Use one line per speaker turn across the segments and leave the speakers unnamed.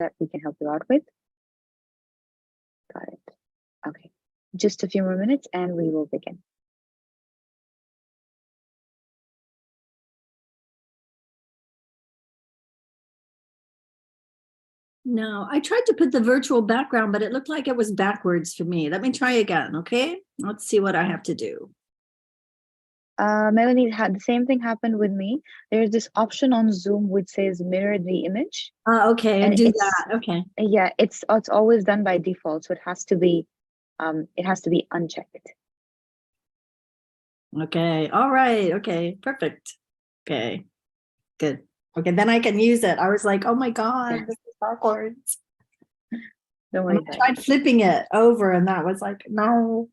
that we can help you out with? Got it. Okay. Just a few more minutes and we will begin.
No, I tried to put the virtual background, but it looked like it was backwards for me. Let me try again, okay? Let's see what I have to do.
Melanie, the same thing happened with me. There's this option on Zoom which says mirror the image.
Okay, and do that. Okay.
Yeah, it's always done by default, so it has to be unchecked.
Okay. All right. Okay. Perfect. Okay. Good. Okay, then I can use it. I was like, oh my God, this is backwards.
Don't worry.
I tried flipping it over and that was like, no.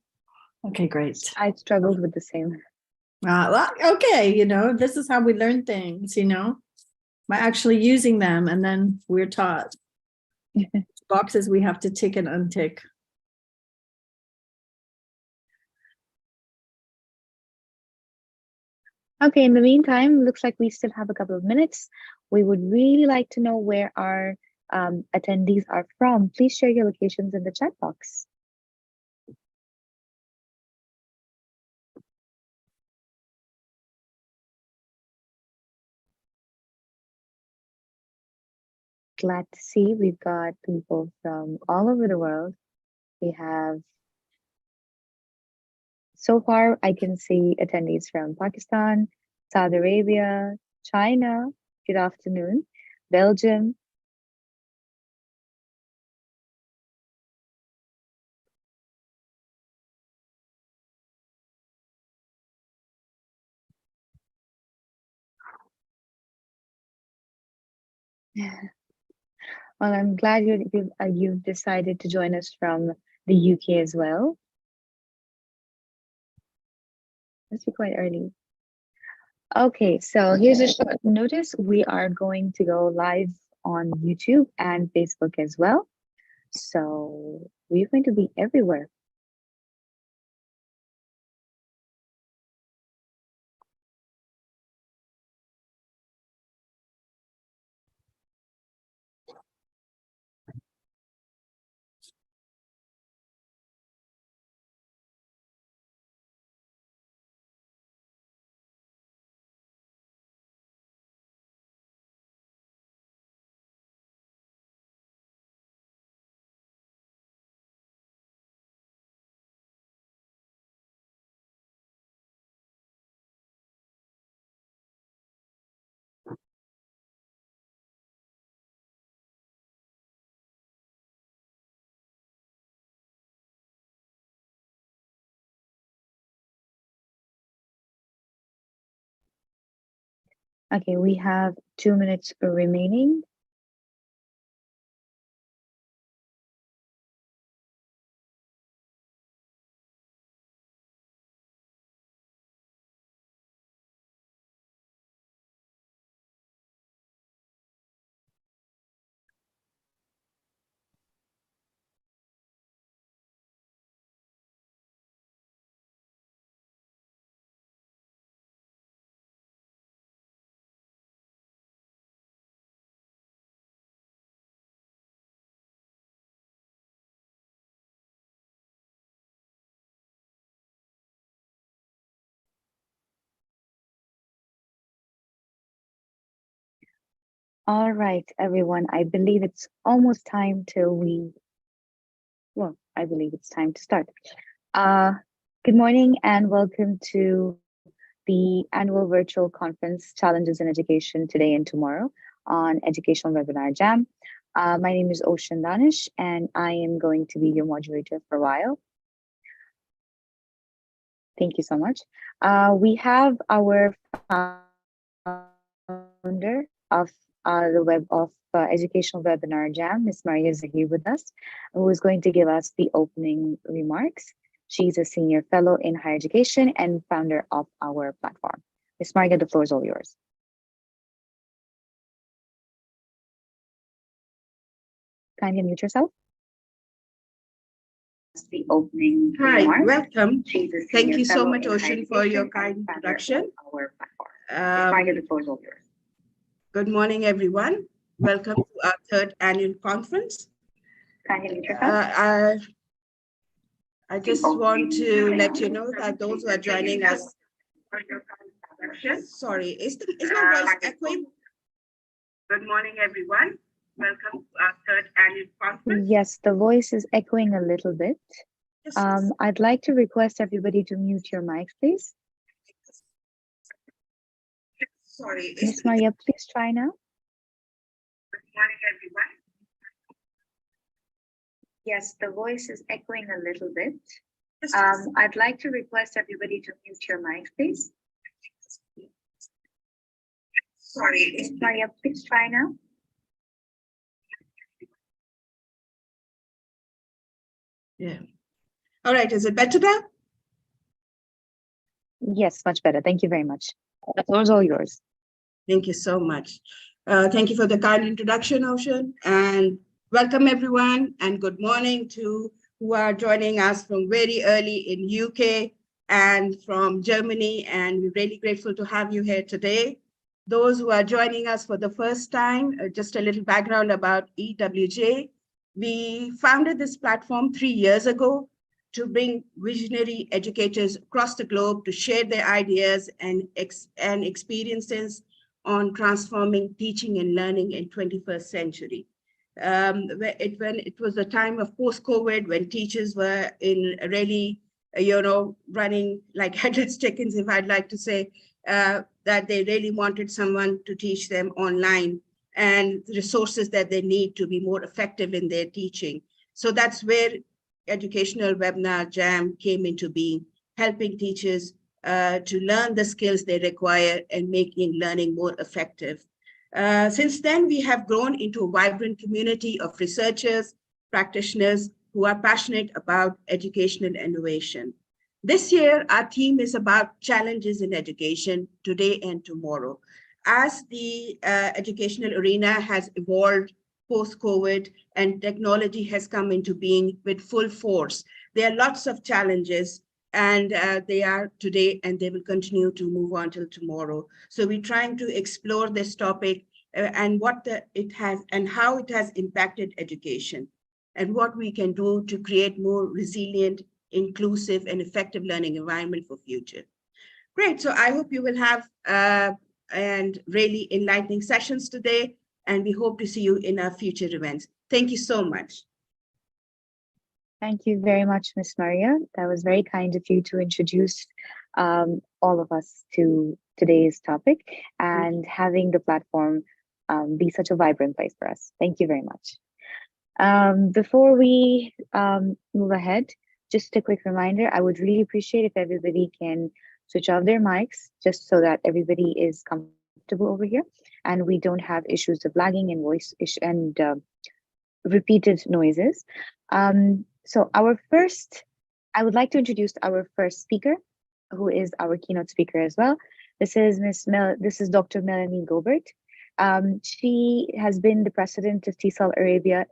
Okay, great.
I struggled with the same.
Well, okay, this is how we learn things, by actually using them, and then we're taught boxes we have to tick and untick.
Okay, in the meantime, looks like we still have a couple of minutes. We would really like to know where our attendees are from. Please share your locations in the chat box. Glad to see we've got people from all over the world. We have, so far, I can see attendees from Pakistan, Saudi Arabia, China, good afternoon, Belgium, well, I'm glad you've decided to join us from the UK as well. Must be quite early. Okay, so here's a short notice. We are going to go live on YouTube and Facebook as well. So we're going to be everywhere. Okay, we have 2 minutes remaining. All right, everyone, I believe it's almost time I believe it's time to start. Good morning and welcome to the annual virtual conference Challenges in Education Today and Tomorrow on Educational Webinar Jam. My name is Ocean Danish and I am going to be your moderator for a while. Thank you so much. We have our founder of Educational Webinar Jam, Ms. Maria Zahir, with us, who is going to give us the opening remarks. She's a senior fellow in higher education and founder of our platform. Ms. Maria, the floor is all yours. Kindly unmute yourself.
The opening remarks. Welcome. Thank you so much, Ocean, for your kind introduction. Good morning, everyone. welcome to our third annual conference. I just want to let you know that those who are joining us. Sorry, is my voice echoing? Good morning, everyone. Welcome to our third annual conference.
Yes, the voice is echoing a little bit.
Yes.
I'd like to request everybody to mute your mics, please.
Sorry.
Miss Maria, please try now.
Good morning, everyone.
Yes, the voice is echoing a little bit.
Yes.
I'd like to request everybody to mute your mics, please.
Sorry.
Miss Maria, please try now.
Yeah. All right. Is it better now?
Yes, much better. Thank you very much. The floor is all yours.
Thank you so much. Thank you for the kind introduction, Ocean, and welcome everyone, and good morning to who are joining us from very early in UK and from Germany, and we're really grateful to have you here today. Those who are joining us for the first time, just a little background about EWJ. We founded this platform 3 years ago to bring visionary educators across the globe to share their ideas and experiences on transforming teaching and learning in 21st century. When it was a time of post-COVID, when teachers were in really, running like headless chickens, if I'd like to say, that they really wanted someone to teach them online and the resources that they need to be more effective in their teaching. So that's where Educational Webinar Jam came into being, helping teachers to learn the skills they require and making learning more effective. Since then, we have grown into a vibrant community of researchers, practitioners who are passionate about educational innovation. This year, our theme is about challenges in education today and tomorrow. As the educational arena has evolved post-COVID and technology has come into being with full force, there are lots of challenges, and they are today and they will continue to move on till tomorrow. So we're trying to explore this topic and what it has and how it has impacted education and what we can do to create more resilient, inclusive and effective learning environment for future. Great, so I hope you will have and really enlightening sessions today, and we hope to see you in our future events. Thank you so much.
Thank you very much, Miss Maria. That was very kind of you to introduce all of us to today's topic and having the platform be such a vibrant place for us. Thank you very much. Before we move ahead, just a quick reminder, I would really appreciate if everybody can switch off their mics just so that everybody is comfortable over here and we don't have issues of lagging and voice and repeated noises. So I would like to introduce our first speaker, who is our keynote speaker as well. This is Dr. Melanie Gobert. She has been the president of TESOL Arabia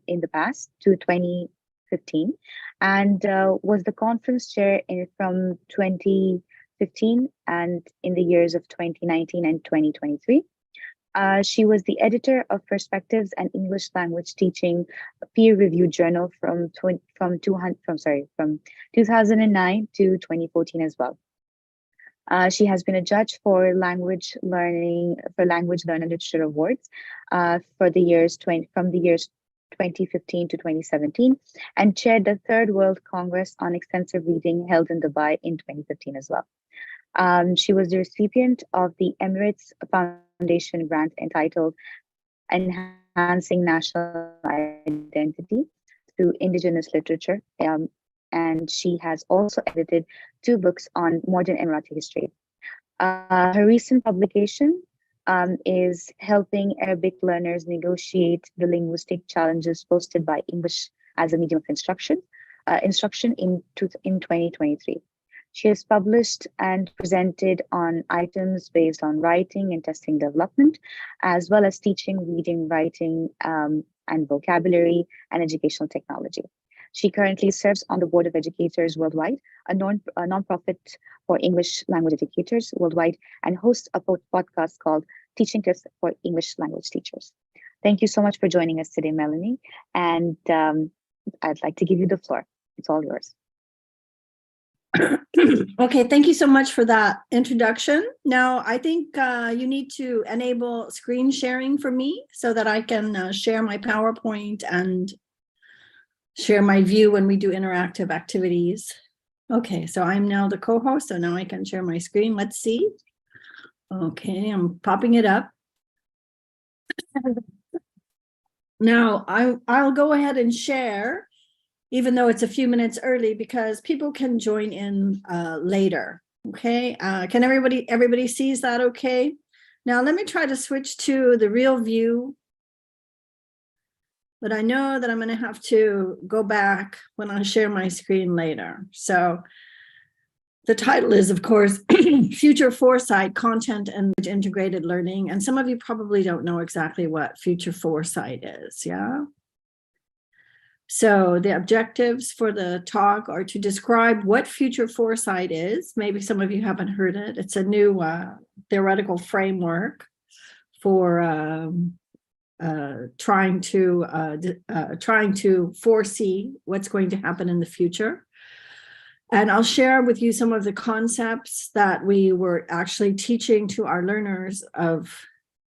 in the past to 2015 and was the conference chair from 2015 and in the years of 2019 and 2023. She was the editor of Perspectives and English Language Teaching, a peer-reviewed journal from 2009 to 2014 as well. She has been a judge for Language Learn and Literature Awards from the years 2015 to 2017, and chaired the Third World Congress on Extensive Reading held in Dubai in 2015 as well. She was the recipient of the Emirates Foundation grant entitled Enhancing National Identity through Indigenous Literature, and she has also edited 2 books on modern Emirati history. Her recent publication is helping Arabic learners negotiate the linguistic challenges posed by English as a medium of instruction in 2023. She has published and presented on items based on writing and testing development, as well as teaching, reading, writing, and vocabulary and educational technology. She currently serves on the Board of Educators Worldwide, a nonprofit for English language educators worldwide, and hosts a podcast called Teaching Tips for English Language Teachers. Thank you so much for joining us today, Melanie. And I'd like to give you the floor. It's all yours.
Okay, thank you so much for that introduction. Now, I think you need to enable screen sharing for me so that I can share my PowerPoint and share my view when we do interactive activities. Okay, so I'm now the co-host, so now I can share my screen. Let's see. Okay, I'm popping it up. Now, I'll go ahead and share, even though it's a few minutes early, because people can join in later. Okay, can everybody sees that okay? Now, let me try to switch to the real view. But I know that I'm going to have to go back when I share my screen later. So the title is, of course, Future Foresight, Content and Integrated Learning. And some of you probably don't know exactly what Future Foresight is, yeah? So the objectives for the talk are to describe what Future Foresight is. Maybe some of you haven't heard it. It's a new theoretical framework for trying to foresee what's going to happen in the future. And I'll share with you some of the concepts that we were actually teaching to our learners of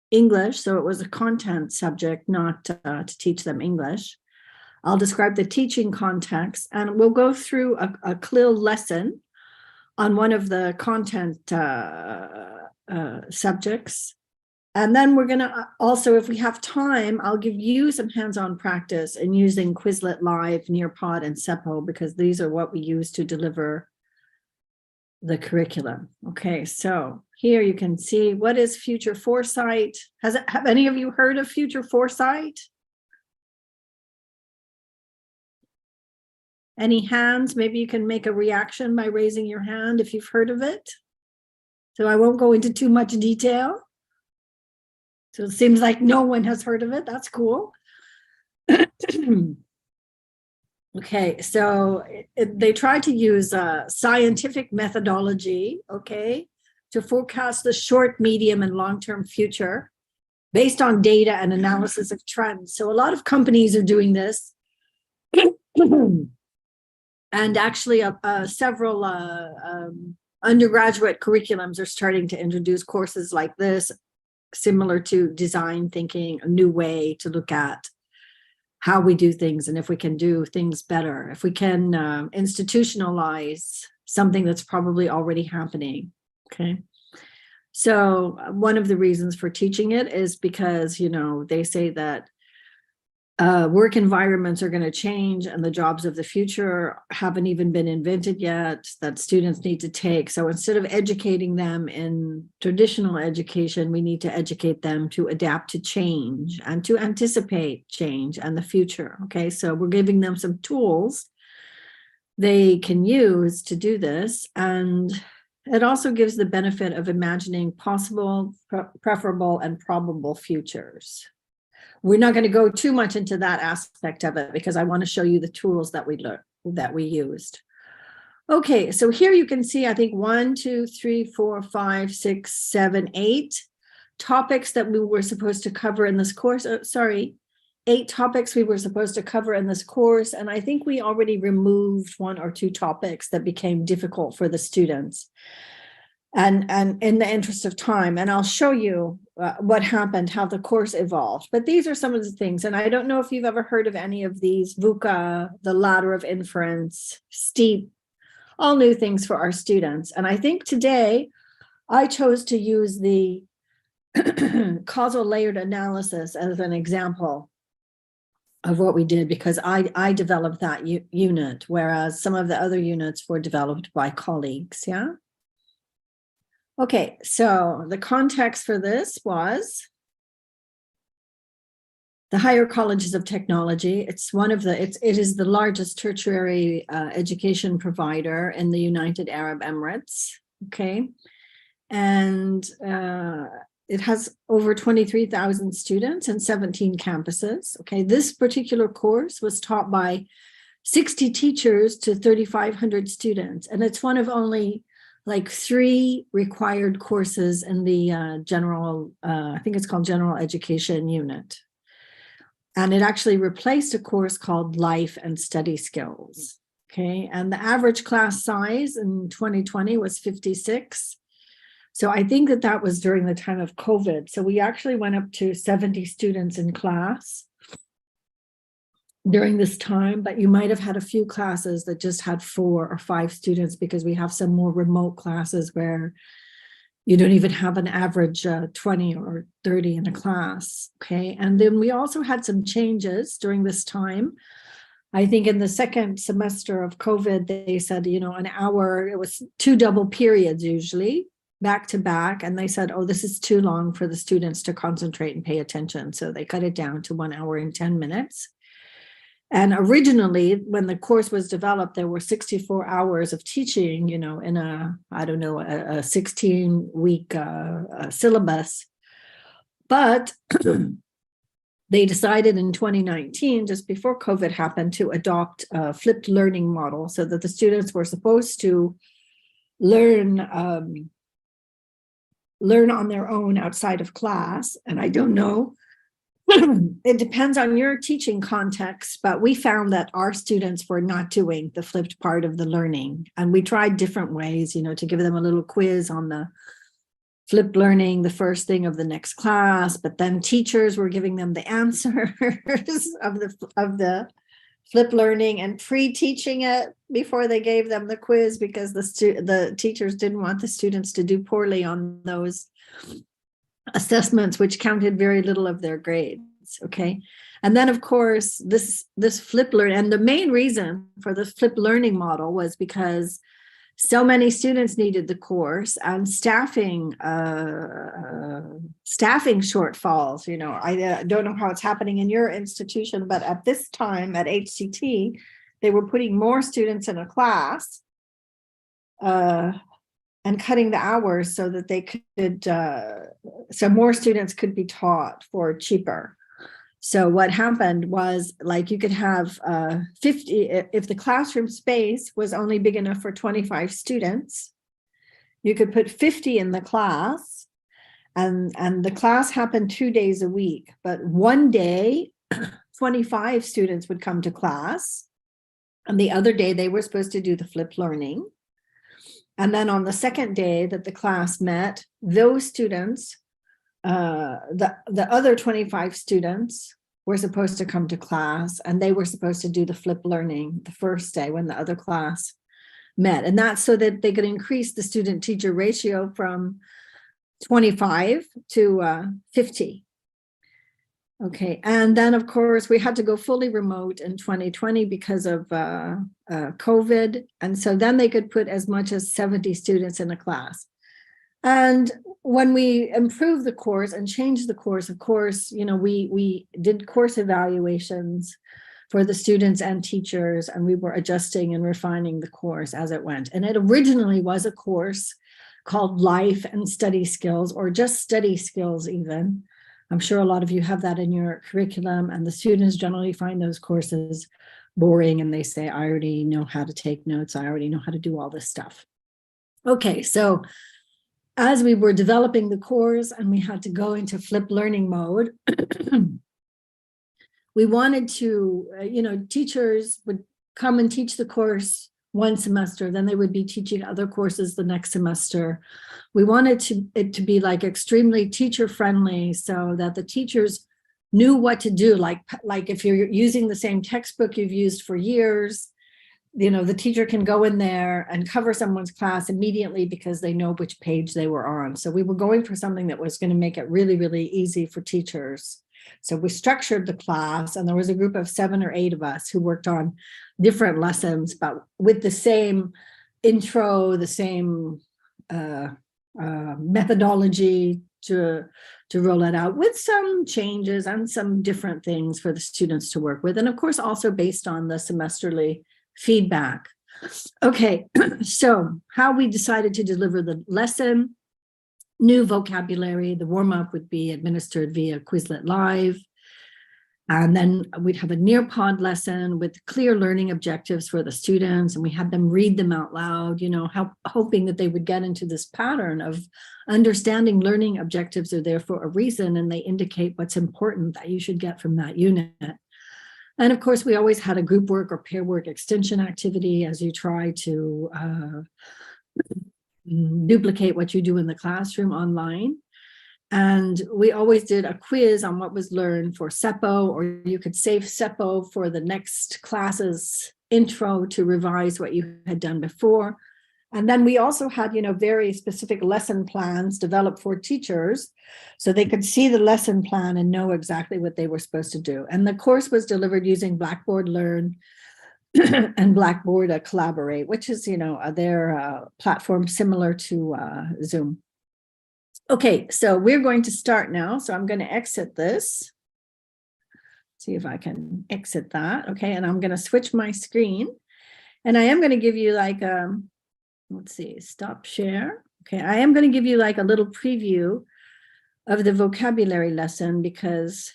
English. So it was a content subject, not to teach them English. I'll describe the teaching context, and we'll go through a CLIL lesson on one of the content subjects. And then we're going to also, if we have time, I'll give you some hands-on practice in using Quizlet Live, Nearpod, and SEPO, because these are what we use to deliver the curriculum. Okay, so here you can see, what is Future Foresight? Have any of you heard of Future Foresight? Any hands? Maybe you can make a reaction by raising your hand if you've heard of it. So I won't go into too much detail. So it seems like no one has heard of it. That's cool. Okay, so they try to use scientific methodology, okay, to forecast the short, medium, and long-term future based on data and analysis of trends. So a lot of companies are doing this. And actually several undergraduate curriculums are starting to introduce courses like this, similar to design thinking, a new way to look at how we do things and if we can do things better, if we can institutionalize something that's probably already happening. Okay. So one of the reasons for teaching it is because, you know, they say that work environments are going to change and the jobs of the future haven't even been invented yet, that students need to take. So instead of educating them in traditional education, we need to educate them to adapt to change and to anticipate change and the future. Okay, so we're giving them some tools they can use to do this. And it also gives the benefit of imagining possible, preferable, and probable futures. We're not going to go too much into that aspect of it because I want to show you the tools that we learned, that we used. Okay, so here you can see, I think 1, 2, 3, 4, 5, 6, 7, 8 topics that we were supposed to cover in this course. 8 topics we were supposed to cover in this course. And I think we already removed 1 or 2 topics that became difficult for the students. And in the interest of time, and I'll show you what happened, how the course evolved. But these are some of the things, and I don't know if you've ever heard of any of these: VUCA, the ladder of inference, STEEP, all new things for our students. And I think today I chose to use the causal layered analysis as an example of what we did, because I developed that unit, whereas some of the other units were developed by colleagues, yeah? Okay, so the context for this was the higher colleges of technology. It's one of the, it is the largest tertiary education provider in the United Arab Emirates, okay? And it has over 23,000 students and 17 campuses, okay? This particular course was taught by 60 teachers to 3,500 students, and it's one of only like 3 required courses in the general, I think it's called general education unit. And it actually replaced a course called Life and Study Skills. Okay. And the average class size in 2020 was 56. So I think that that was during the time of COVID. So we actually went up to 70 students in class during this time, but you might have had a few classes that just had 4 or 5 students, because we have some more remote classes where you don't even have an average 20 or 30 in a class. Okay. And then we also had some changes during this time. I think in the second semester of COVID, they said, an hour, it was 2 double periods usually, back to back. And they said, oh, this is too long for the students to concentrate and pay attention. So they cut it down to 1 hour and 10 minutes. And originally, when the course was developed, there were 64 hours of teaching, in a 16-week syllabus. But they decided in 2019, just before COVID happened, to adopt a flipped learning model, so that the students were supposed to learn on their own outside of class. And I don't know, it depends on your teaching context, but we found that our students were not doing the flipped part of the learning. And we tried different ways, to give them a little quiz on the flipped learning, the first thing of the next class, but then teachers were giving them the answers of the flipped learning and pre-teaching it before they gave them the quiz, because the teachers didn't want the students to do poorly on those assessments, which counted very little of their grades. Okay. And then, of course, this flipped learning, and the main reason for the flipped learning model was because so many students needed the course, and staffing shortfalls. I don't know how it's happening in your institution, but at this time at HCT, they were putting more students in a class and cutting the hours so that they could, so more students could be taught for cheaper. So what happened was, like, you could have 50, if the classroom space was only big enough for 25 students, you could put 50 in the class, and the class happened 2 days a week. But one day, 25 students would come to class, and the other day they were supposed to do the flipped learning. And then on the second day that the class met, those students, the other 25 students were supposed to come to class, and they were supposed to do the flipped learning the first day when the other class met. And that's so that they could increase the student teacher ratio from 25 to 50. Okay, and then of course we had to go fully remote in 2020 because of COVID. And so then they could put as much as 70 students in a class. And when we improved the course and changed the course, of course, we did course evaluations for the students and teachers, and we were adjusting and refining the course as it went. And it originally was a course called Life and Study Skills, or just Study Skills even. I'm sure a lot of you have that in your curriculum, and the students generally find those courses boring, and they say, I already know how to take notes. I already know how to do all this stuff. Okay, so as we were developing the course and we had to go into flipped learning mode, we wanted to, teachers would come and teach the course one semester, then they would be teaching other courses the next semester. We wanted it to be like extremely teacher friendly, so that the teachers knew what to do. Like if you're using the same textbook you've used for years, the teacher can go in there and cover someone's class immediately because they know which page they were on. So we were going for something that was going to make it really, really easy for teachers. So we structured the class, and there was a group of 7 or 8 of us who worked on different lessons, but with the same intro, the same methodology to roll it out, with some changes and some different things for the students to work with. And of course, also based on the semesterly feedback. Okay, so how we decided to deliver the lesson: new vocabulary. The warm-up would be administered via Quizlet Live. And then we'd have a Nearpod lesson with clear learning objectives for the students. And we had them read them out loud, hoping that they would get into this pattern of understanding learning objectives are there for a reason, and they indicate what's important that you should get from that unit. And of course, we always had a group work or pair work extension activity as you try to duplicate what you do in the classroom online. And we always did a quiz on what was learned for SEPO, or you could save SEPO for the next class's intro to revise what you had done before. And then we also had, very specific lesson plans developed for teachers so they could see the lesson plan and know exactly what they were supposed to do. And the course was delivered using Blackboard Learn and Blackboard Collaborate, which is, their platform similar to Zoom. Okay, so we're going to start now. So I'm going to exit this. See if I can exit that. Okay, and I'm going to switch my screen. And I am going to give you like, let's see, stop share. Okay, I am going to give you like a little preview of the vocabulary lesson, because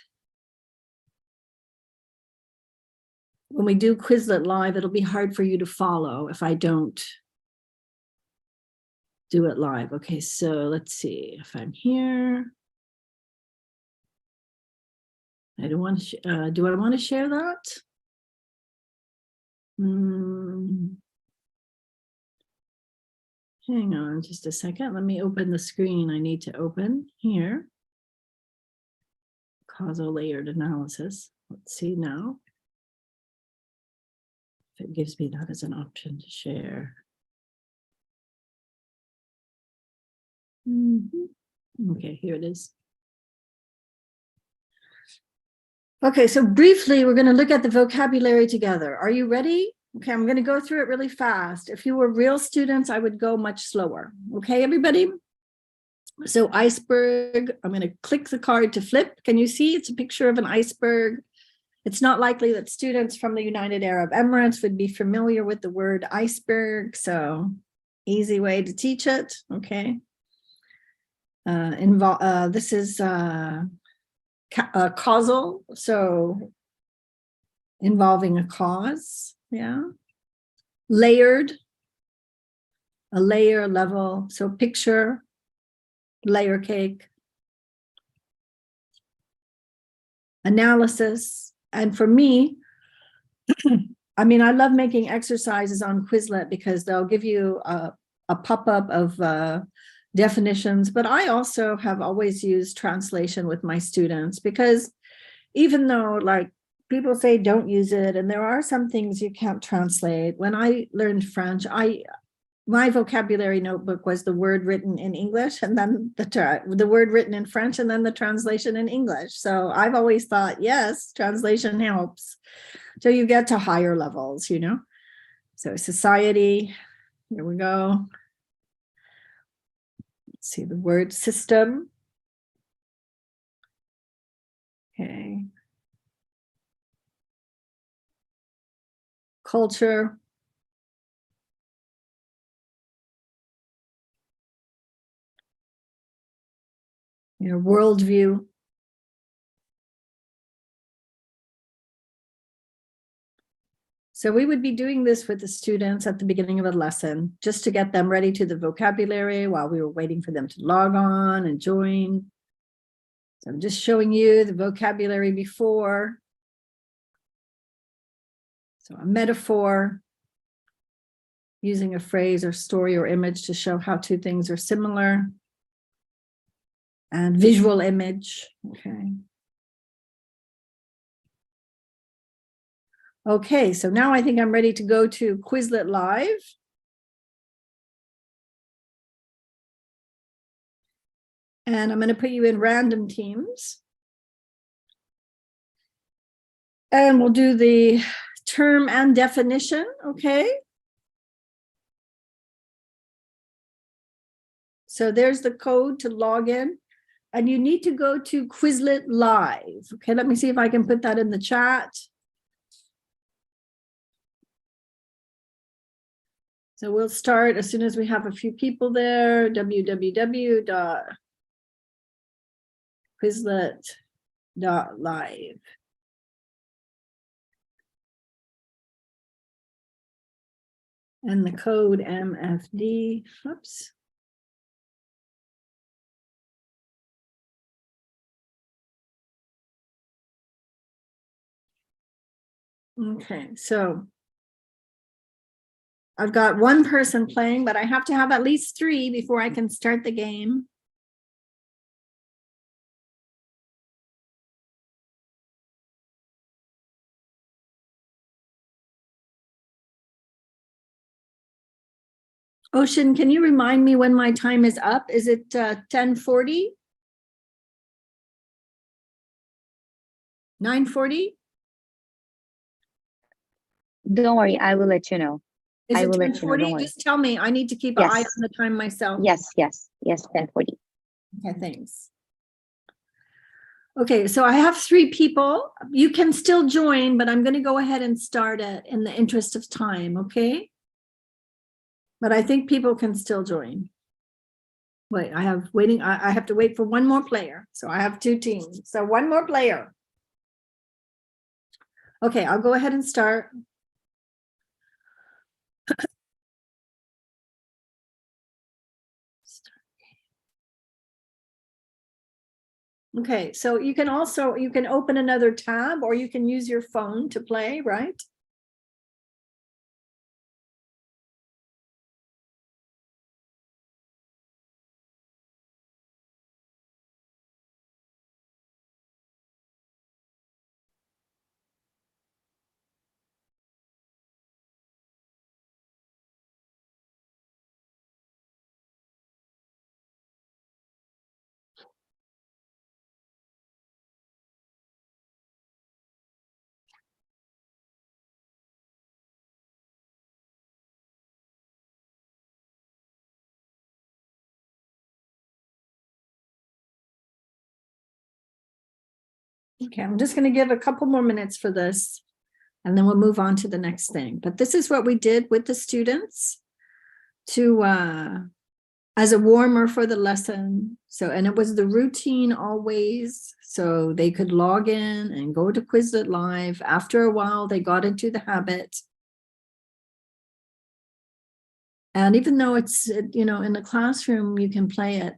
when we do Quizlet Live, it'll be hard for you to follow if I don't do it live. Okay, so let's see if I'm here. I don't want to, do I want to share that? Hang on just a second. Let me open the screen I need to open here. Causal layered analysis. Let's see now if it gives me that as an option to share. Okay, here it is. Okay, so briefly, we're going to look at the vocabulary together. Are you ready? Okay, I'm going to go through it really fast. If you were real students, I would go much slower. Okay, everybody? So iceberg, I'm going to click the card to flip. Can you see? It's a picture of an iceberg. It's not likely that students from the United Arab Emirates would be familiar with the word iceberg, so easy way to teach it. Okay. This is causal, so involving a cause. Yeah. Layered, a layer, level, so picture, layer cake. Analysis, and for me, I mean, I love making exercises on Quizlet because they'll give you a pop-up of definitions, but I also have always used translation with my students, because even though like people say don't use it, and there are some things you can't translate. When I learned French, my vocabulary notebook was the word written in English, and then the word written in French, and then the translation in English. So I've always thought, yes, translation helps. So you get to higher levels, So society, here we go. Let's see the word system. Okay. Culture. Worldview. So we would be doing this with the students at the beginning of a lesson, just to get them ready to the vocabulary while we were waiting for them to log on and join. So I'm just showing you the vocabulary before. So a metaphor, using a phrase or story or image to show how two things are similar. And visual image, okay. Okay, so now I think I'm ready to go to Quizlet Live. And I'm going to put you in random teams. And we'll do the term and definition, okay? So there's the code to log in. And you need to go to Quizlet Live. Okay, let me see if I can put that in the chat. So we'll start as soon as we have a few people there. www.quizlet.live. And the code MFD, oops. Okay, so I've got one person playing, but I have to have at least 3 before I can start the game. Ocean, can you remind me when my time is up? Is it 10:40? 9:40?
Don't worry, I will let you know.
Is
I
it
will let you know,
10:40?
don't worry.
Just tell me. I need to keep an eye
Yes.
on the time myself.
Yes, 10:40.
Okay, thanks. Okay, so I have 3 people. You can still join, but I'm going to go ahead and start it in the interest of time, okay? But I think people can still join. Wait, I have to wait for one more player. So I have 2 teams. So one more player. Okay, I'll go ahead and start. Okay, so you can open another tab or you can use your phone to play, right? Okay, I'm just going to give a couple more minutes for this and then we'll move on to the next thing. But this is what we did with the students to as a warmer for the lesson. So, and it was the routine always. So they could log in and go to Quizlet Live. After a while, they got into the habit. And even though it's, in the classroom, you can play it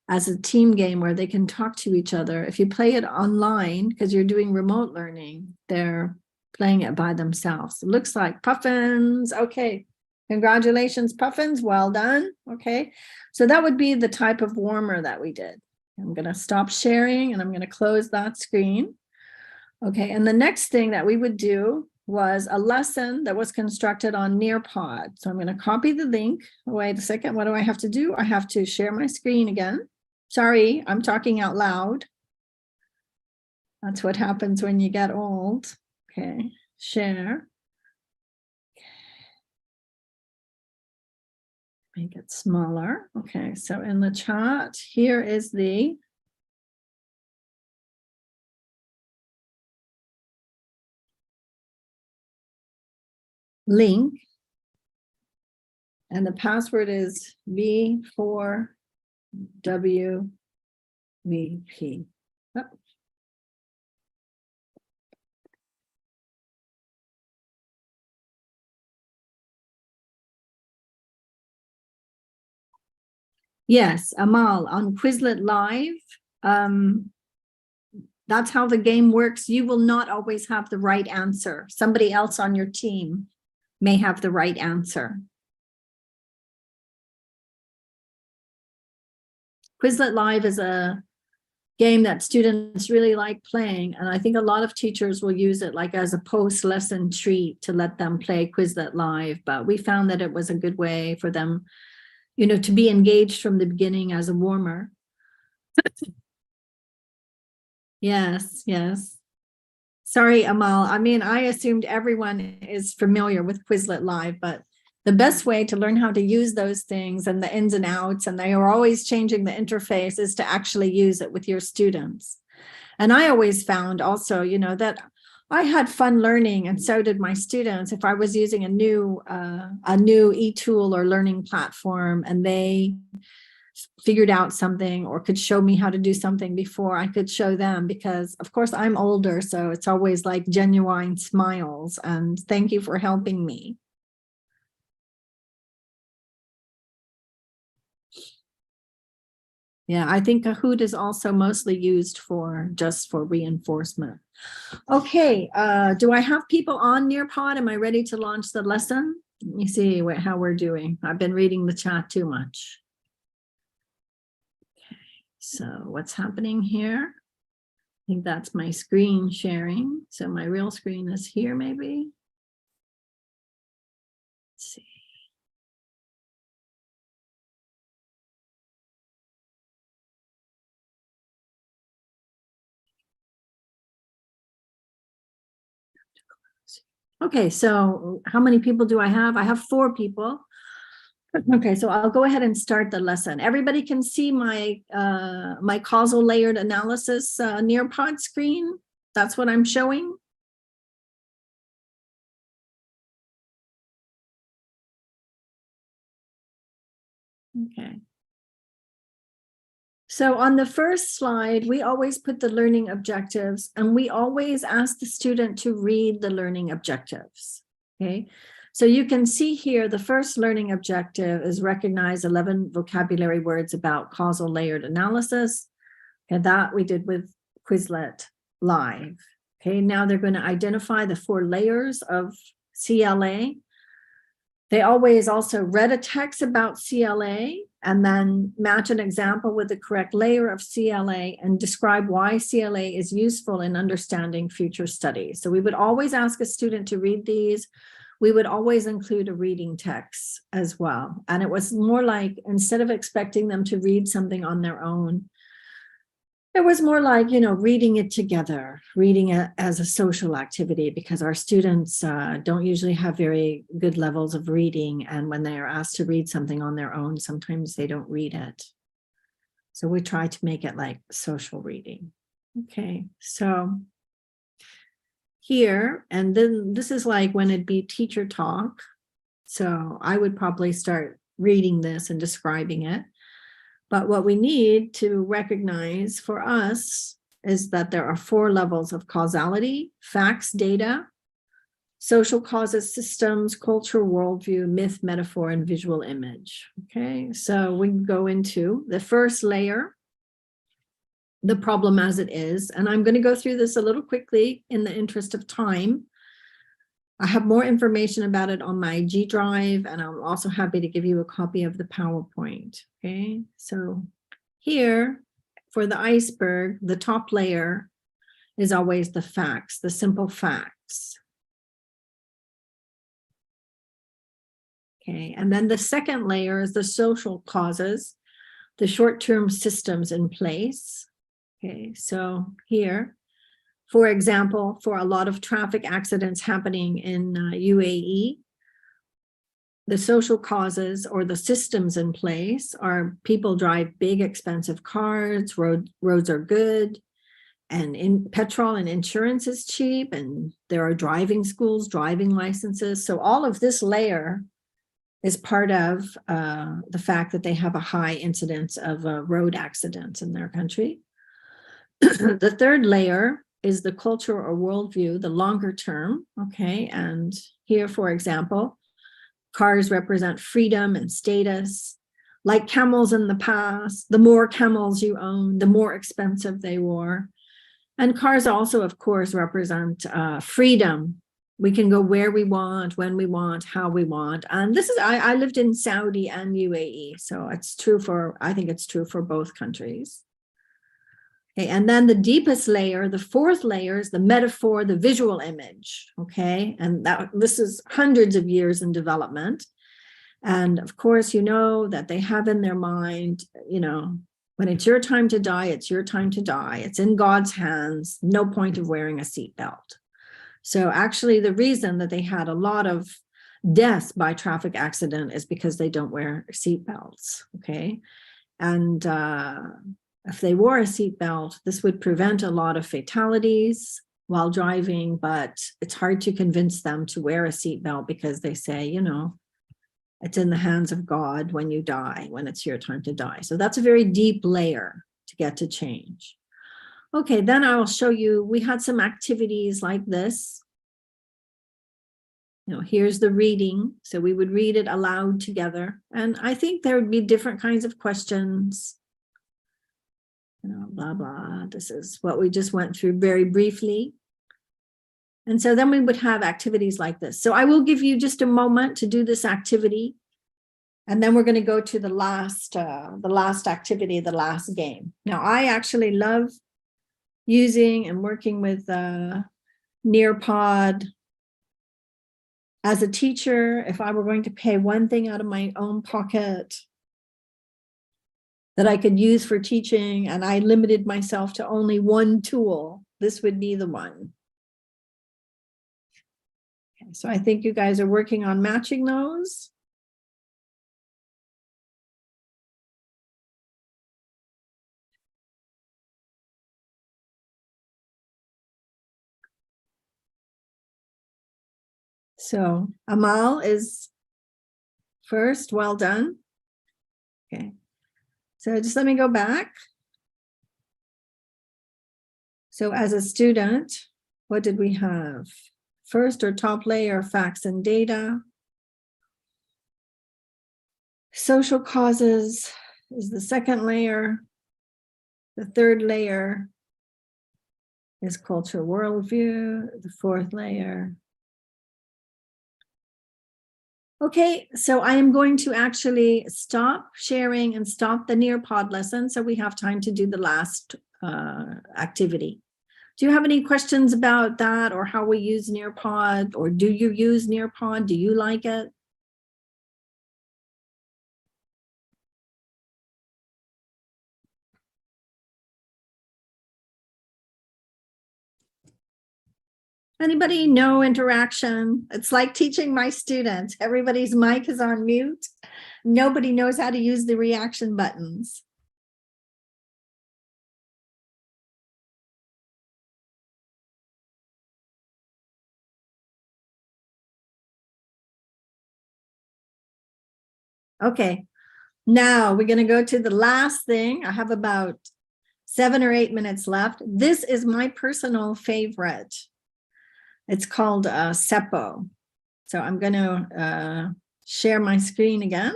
as a team game where they can talk to each other. If you play it online, because you're doing remote learning, they're playing it by themselves. It looks like Puffins. Okay. Congratulations, Puffins. Well done. Okay. So that would be the type of warmer that we did. I'm going to stop sharing and I'm going to close that screen. Okay. And the next thing that we would do was a lesson that was constructed on Nearpod. So I'm going to copy the link. Wait a second. What do I have to do? I have to share my screen again. Sorry, I'm talking out loud. That's what happens when you get old. Okay, share. Make it smaller. Okay, so in the chat, here is the link. And the password is V4WVP. Oh. Yes, Amal, on Quizlet Live, that's how the game works. You will not always have the right answer. Somebody else on your team may have the right answer. Quizlet Live is a game that students really like playing, and I think a lot of teachers will use it like as a post-lesson treat to let them play Quizlet Live, but we found that it was a good way for them, to be engaged from the beginning as a warmer. Yes. Sorry, Amal. I mean, I assumed everyone is familiar with Quizlet Live, but the best way to learn how to use those things and the ins and outs, and they are always changing the interface, is to actually use it with your students. And I always found also, that I had fun learning, and so did my students, if I was using a new e-tool or learning platform and they figured out something or could show me how to do something before I could show them, because of course I'm older, so it's always like genuine smiles and thank you for helping me. Yeah, I think Kahoot is also mostly used just for reinforcement. Okay, do I have people on Nearpod? Am I ready to launch the lesson? Let me see how we're doing. I've been reading the chat too much. Okay, so what's happening here? I think that's my screen sharing. So my real screen is here, maybe. Let's see. Okay, so how many people do I have? I have 4 people. Okay, so I'll go ahead and start the lesson. Everybody can see my my causal layered analysis Nearpod screen. That's what I'm showing. Okay. So on the first slide, we always put the learning objectives, and we always ask the student to read the learning objectives. Okay. So you can see here, the first learning objective is recognize 11 vocabulary words about causal layered analysis. And that we did with Quizlet Live. Okay, now they're going to identify the 4 layers of CLA. They always also read a text about CLA and then match an example with the correct layer of CLA and describe why CLA is useful in understanding future studies. So we would always ask a student to read these. We would always include a reading text as well. And it was more like, instead of expecting them to read something on their own, it was more like, reading it together, reading it as a social activity, because our students don't usually have very good levels of reading. And when they are asked to read something on their own, sometimes they don't read it. So we try to make it like social reading. Okay, so here, and then this is like when it'd be teacher talk. So I would probably start reading this and describing it. But what we need to recognize for us is that there are 4 levels of causality: facts, data, social causes, systems, culture, worldview, myth, metaphor, and visual image. Okay, so we can go into the first layer, the problem as it is. And I'm going to go through this a little quickly in the interest of time. I have more information about it on my G Drive, and I'm also happy to give you a copy of the PowerPoint. Okay, so here for the iceberg, the top layer is always the facts, the simple facts. Okay, and then the second layer is the social causes, the short-term systems in place. Okay, so here, for example, for a lot of traffic accidents happening in UAE, the social causes or the systems in place are people drive big, expensive cars, roads are good, and petrol and insurance is cheap, and there are driving schools, driving licenses. So all of this layer is part of the fact that they have a high incidence of road accidents in their country. The third layer is the culture or worldview, the longer term. Okay, and here, for example, cars represent freedom and status. Like camels in the past, the more camels you own, the more expensive they were. And cars also, of course, represent freedom. We can go where we want, when we want, how we want. And this is, I lived in Saudi and UAE, so it's true I think it's true for both countries. Okay, and then the deepest layer, the 4th layer, is the metaphor, the visual image. Okay, and this is hundreds of years in development. And of course, that they have in their mind, when it's your time to die, it's your time to die. It's in God's hands. No point of wearing a seatbelt. So actually, the reason that they had a lot of deaths by traffic accident is because they don't wear seatbelts. Okay, and if they wore a seatbelt, this would prevent a lot of fatalities while driving, but it's hard to convince them to wear a seatbelt because they say, it's in the hands of God when you die, when it's your time to die. So that's a very deep layer to get to change. Okay, then I will show you, we had some activities like this. Here's the reading. So we would read it aloud together. And I think there would be different kinds of questions. Blah, blah. This is what we just went through very briefly. And so then we would have activities like this. So I will give you just a moment to do this activity. And then we're going to go to the last activity, the last game. Now, I actually love using and working with Nearpod. As a teacher, if I were going to pay one thing out of my own pocket that I could use for teaching, and I limited myself to only one tool, this would be the one. Okay, so I think you guys are working on matching those. So Amal is first, well done. Okay, so just let me go back. So as a student, what did we have? First or top layer, facts and data. Social causes is the second layer. The third layer is cultural worldview. The fourth layer. Okay, so I am going to actually stop sharing and stop the Nearpod lesson so we have time to do the last activity. Do you have any questions about that or how we use Nearpod, or do you use Nearpod? Do you like it? Anybody? No interaction. It's like teaching my students. Everybody's mic is on mute. Nobody knows how to use the reaction buttons. Okay, now we're going to go to the last thing. I have about 7 or 8 minutes left. This is my personal favorite. It's called SEPO. So I'm going to share my screen again.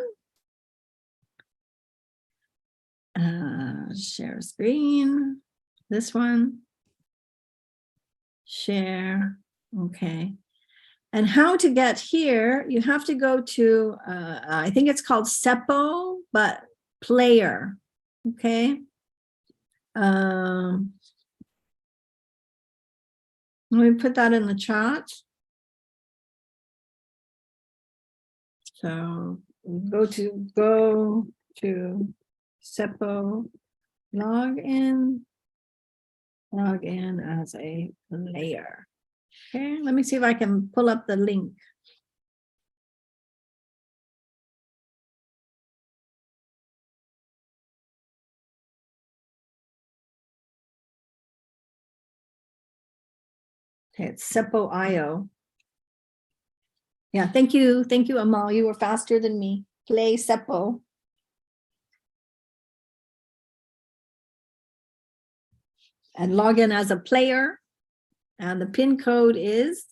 Share screen. This one. Share. Okay. And how to get here, you have to go to, I think it's called SEPO, but player. Okay. Let me put that in the chat. So go to SEPO, log in as a player. Okay, let me see if I can pull up the link. Okay, it's SEPO.io. Yeah, thank you, Amal. You were faster than me. Play SEPO. And log in as a player. And the PIN code is.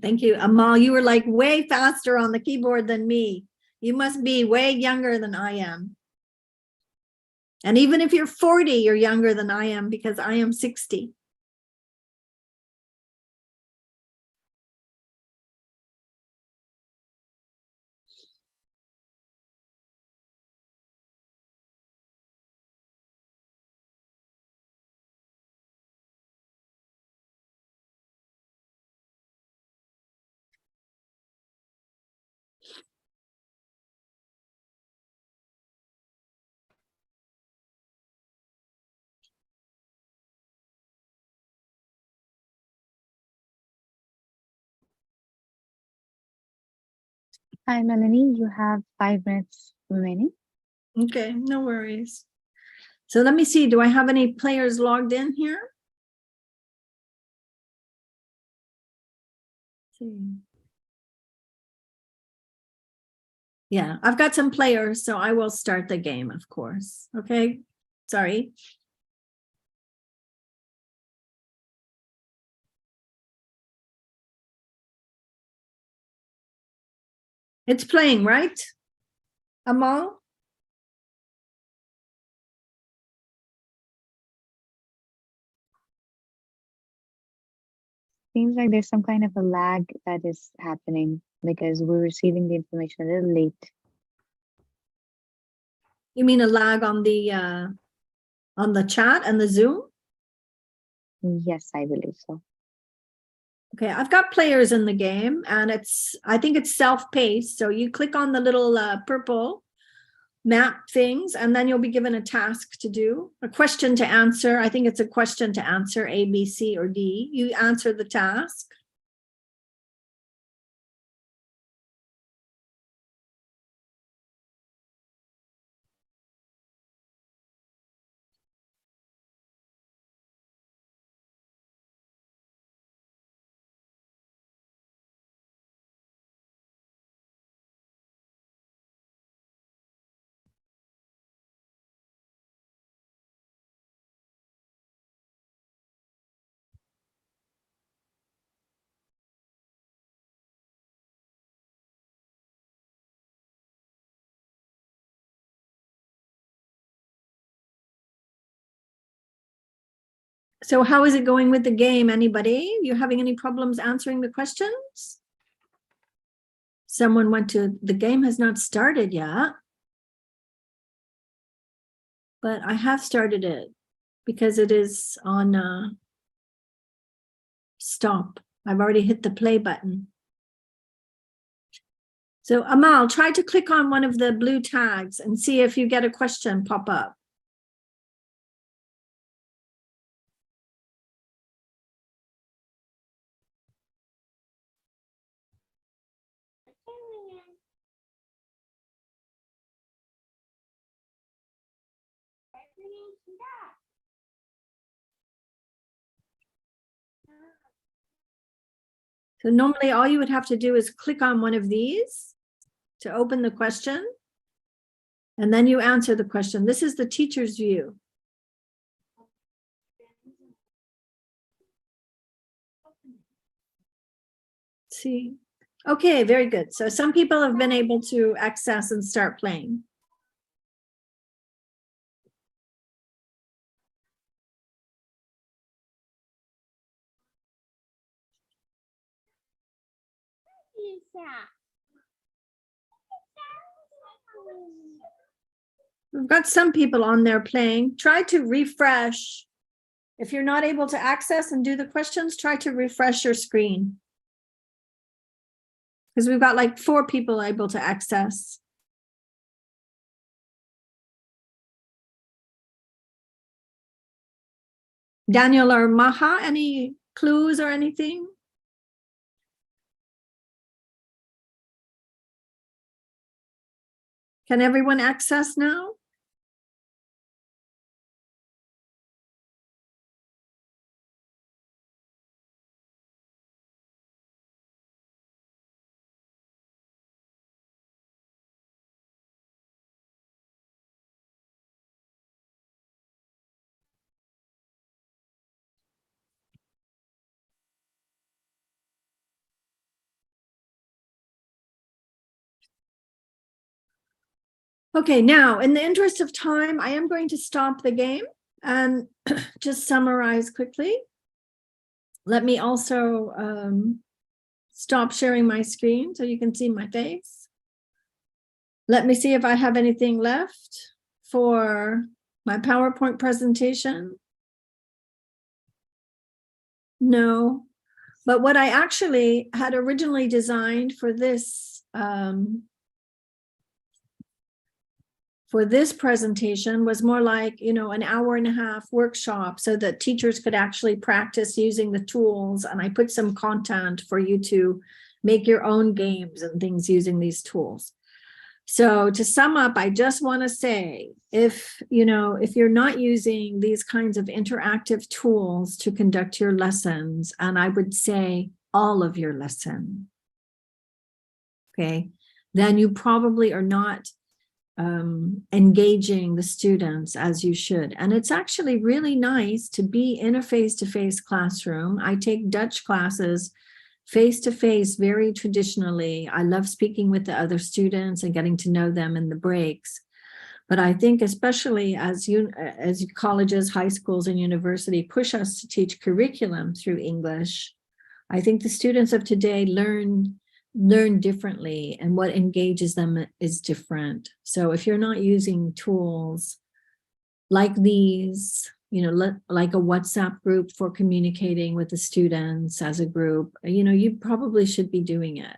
Thank you, Amal. You were like way faster on the keyboard than me. You must be way younger than I am. And even if you're 40, you're younger than I am because I am 60.
Hi, Melanie. You have 5 minutes remaining.
Okay, no worries. So let me see, do I have any players logged in here? Yeah, I've got some players, so I will start the game, of course. Okay, sorry. It's playing, right? Amal?
Seems like there's some kind of a lag that is happening because we're receiving the information a little late.
You mean a lag on the chat and the Zoom?
Yes, I believe so.
Okay, I've got players in the game and I think it's self-paced. So you click on the little purple map things and then you'll be given a task to do, a question to answer. I think it's a question to answer, A, B, C, or D. You answer the task. So how is it going with the game? Anybody? You having any problems answering the questions? Someone went to, the game has not started yet. But I have started it because it is on stop. I've already hit the play button. So Amal, try to click on one of the blue tags and see if you get a question pop up. So normally all you would have to do is click on one of these to open the question. And then you answer the question. This is the teacher's view. See. Okay, very good. So some people have been able to access and start playing. We've got some people on there playing. Try to refresh. If you're not able to access and do the questions, try to refresh your screen. Because we've got like 4 people able to access. Daniel or Maha, any clues or anything? Can everyone access now? Okay, now in the interest of time, I am going to stop the game and just summarize quickly. Let me also stop sharing my screen so you can see my face. Let me see if I have anything left for my PowerPoint presentation. No, but what I actually had originally designed for this presentation was more like, you know, an hour-and-a-half workshop so that teachers could actually practice using the tools. And I put some content for you to make your own games and things using these tools. So to sum up, I just want to say, if you're not using these kinds of interactive tools to conduct your lessons, and I would say all of your lesson, okay, then you probably are not engaging the students as you should. And it's actually really nice to be in a face-to-face classroom. I take Dutch classes face-to-face very traditionally. I love speaking with the other students and getting to know them in the breaks. But I think especially as colleges, high schools, and university push us to teach curriculum through English, I think the students of today learn differently, and what engages them is different. So if you're not using tools like these, like a WhatsApp group for communicating with the students as a group, you probably should be doing it.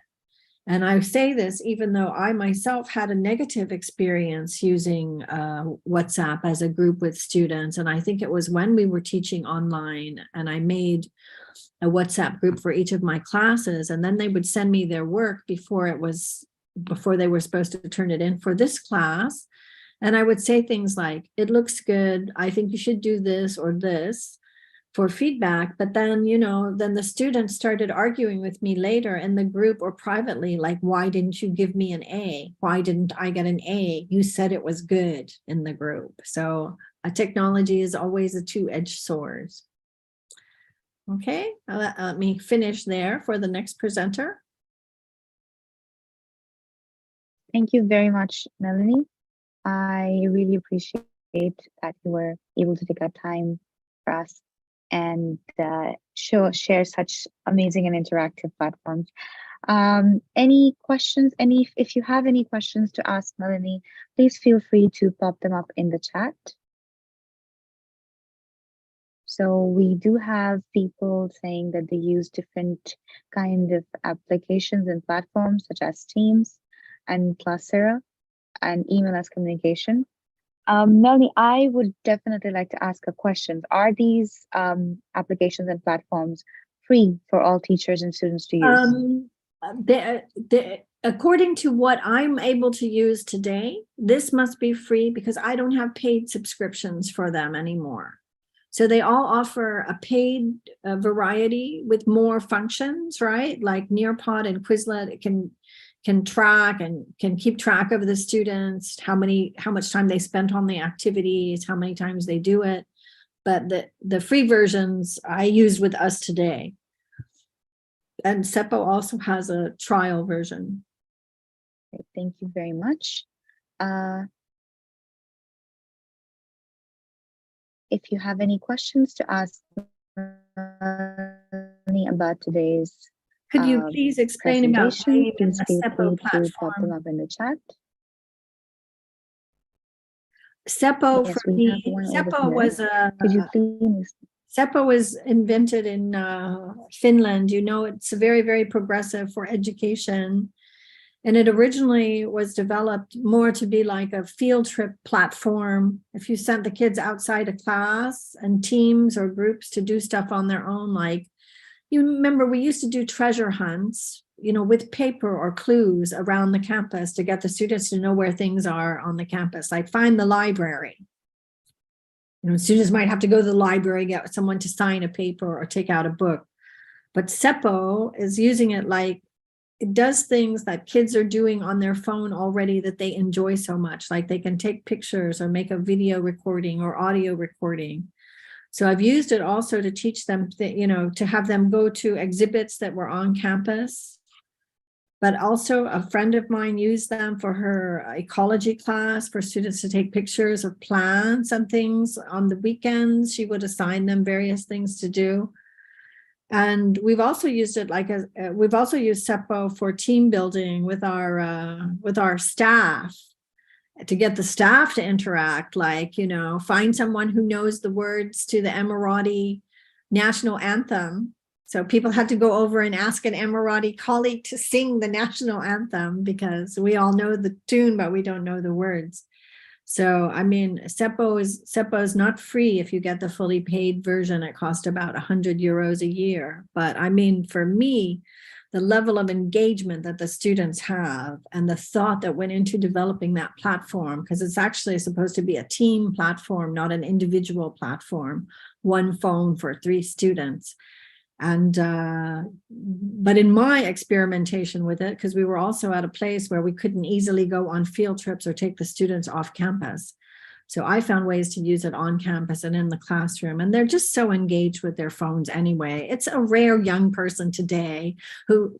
And I say this even though I myself had a negative experience using WhatsApp as a group with students. And I think it was when we were teaching online, and I made a WhatsApp group for each of my classes, and then they would send me their work before they were supposed to turn it in for this class. And I would say things like, it looks good, I think you should do this or this, for feedback. But then, then the students started arguing with me later in the group or privately, like, why didn't you give me an A? Why didn't I get an A? You said it was good in the group. So technology is always a two-edged sword. Okay, let me finish there for the next presenter.
Thank you very much, Melanie. I really appreciate that you were able to take out time for us and share such amazing and interactive platforms. Any questions? If you have any questions to ask Melanie, please feel free to pop them up in the chat. So we do have people saying that they use different kind of applications and platforms such as Teams and Classera and email as communication. Melanie, I would definitely like to ask a question. Are these applications and platforms free for all teachers and students to use?
According to what I'm able to use today, this must be free because I don't have paid subscriptions for them anymore. So they all offer a paid variety with more functions, right? Like Nearpod and Quizlet, it can track and can keep track of the students, how much time they spent on the activities, how many times they do it. But the free versions I use with us today. And SEPO also has a trial version.
Okay, thank you very much. If you have any questions to ask me about today's
could you please explain about
please feel free
SEPO
to pop them up in the chat.
SEPO,
yes,
for me, SEPO was
could you please?
SEPO was invented in Finland. It's very, very progressive for education. And it originally was developed more to be like a field trip platform. If you sent the kids outside of class and teams or groups to do stuff on their own, like, you remember we used to do treasure hunts, with paper or clues around the campus to get the students to know where things are on the campus, like find the library. Students might have to go to the library, get someone to sign a paper or take out a book. But SEPO is using it like, it does things that kids are doing on their phone already that they enjoy so much, like they can take pictures or make a video recording or audio recording. So I've used it also to teach them, to have them go to exhibits that were on campus. But also a friend of mine used them for her ecology class for students to take pictures of plants and things on the weekends. She would assign them various things to do. And we've also used it we've also used SEPO for team building with our staff, to get the staff to interact, like, find someone who knows the words to the Emirati national anthem. So people had to go over and ask an Emirati colleague to sing the national anthem because we all know the tune, but we don't know the words. So, I mean, SEPO is not free. If you get the fully paid version, it costs about 100 euros a year. But I mean, for me, the level of engagement that the students have and the thought that went into developing that platform, because it's actually supposed to be a team platform, not an individual platform, one phone for 3 students. And but in my experimentation with it, because we were also at a place where we couldn't easily go on field trips or take the students off campus, so I found ways to use it on campus and in the classroom, and they're just so engaged with their phones anyway. It's a rare young person today who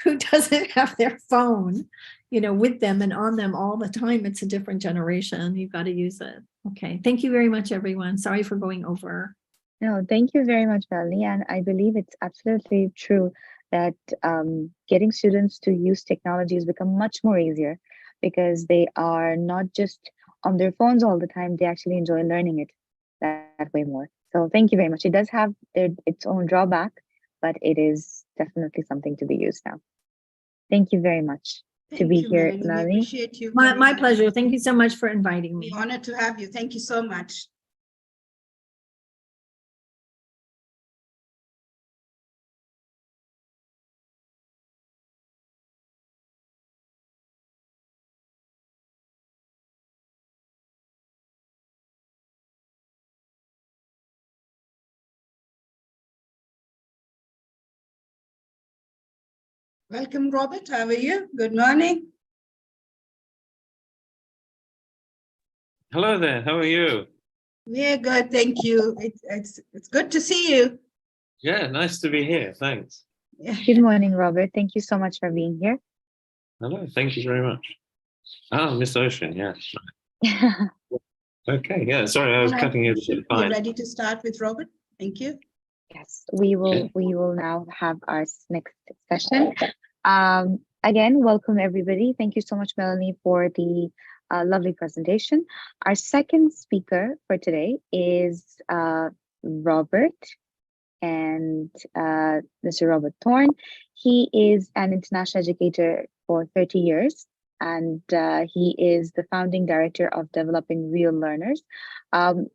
doesn't have their phone, with them and on them all the time. It's a different generation. You've got to use it. Okay, thank you very much, everyone. Sorry for going over.
No, thank you very much, Melanie. And I believe it's absolutely true that getting students to use technology has become much more easier because they are not just on their phones all the time, they actually enjoy learning it that way more. So thank you very much. It does have its own drawback, but it is definitely something to be used now. Thank you very much to
Thank
be
you,
here,
Melanie. We
Melanie.
appreciate you.
My pleasure. Thank you so much for inviting me.
We're honored to have you. Thank you so much. Welcome, Robert. How are you? Good morning.
Hello there. How are you?
We're good. Thank you. It's good to see you.
Yeah, nice to be here. Thanks.
Good morning, Robert. Thank you so much for being here.
Hello. Thank you very much. Ah, Miss Ocean. Yes. Okay. Yeah. Sorry, I was cutting you.
We're ready to start with Robert. Thank you.
Yes, we will now have our next session. Again, welcome everybody. Thank you so much, Melanie, for the lovely presentation. Our second speaker for today is Robert and Mr. Robert Thorne. He is an international educator for 30 years, and he is the founding director of Developing Real Learners,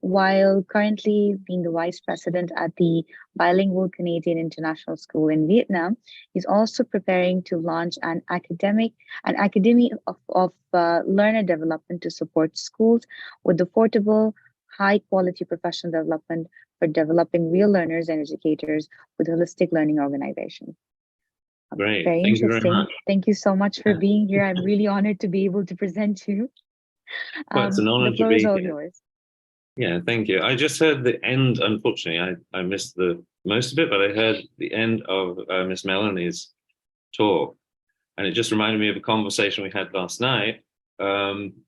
while currently being the vice president at the Bilingual Canadian International School in Vietnam. He's also preparing to launch an academy of learner development to support schools with affordable, high quality professional development for developing real learners and educators with holistic learning organization.
Great.
Very
Thank you
interesting.
very much.
Thank you so much for being here. I'm really honored to be able to present you.
Well, it's an honor
The
to
floor
be
is all
here.
yours.
Yeah, thank you. I just heard the end. Unfortunately, I missed the most of it, but I heard the end of Miss Melanie's talk, and it just reminded me of a conversation we had last night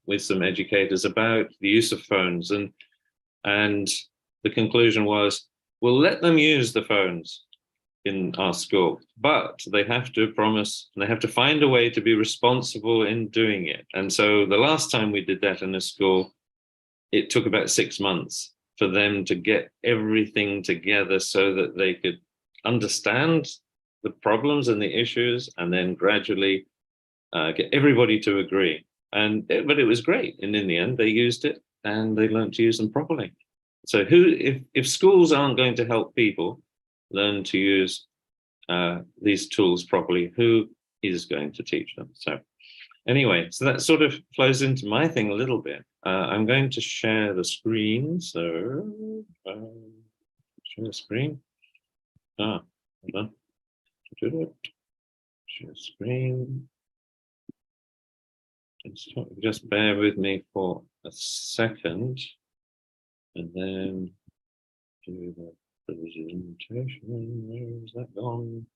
with some educators about the use of phones, and the conclusion was, we'll let them use the phones in our school, but they have to promise and they have to find a way to be responsible in doing it. And so the last time we did that in a school, it took about 6 months for them to get everything together so that they could understand the problems and the issues, and then gradually get everybody to agree. But it was great, and in the end they used it and they learned to use them properly. So if schools aren't going to help people learn to use these tools properly, who is going to teach them? So anyway, so that sort of flows into my thing a little bit. I'm going to share the screen. So share the screen. Hold on. Share screen. Just bear with me for a second, and then do the presentation. Where is that gone?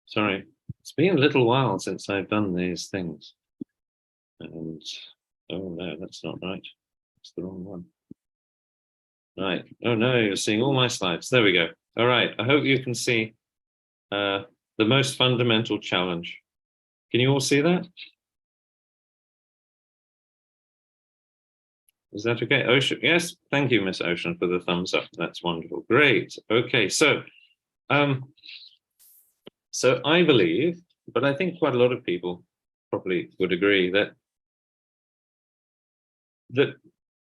Sorry, it's been a little while since I've done these things. And oh no, that's not right. It's the wrong one. Right. Oh no, you're seeing all my slides. There we go. All right. I hope you can see the most fundamental challenge. Can you all see that? Is that okay? Ocean, yes. Thank you, Miss Ocean, for the thumbs up. That's wonderful. Great. Okay. So I believe, but I think quite a lot of people probably would agree that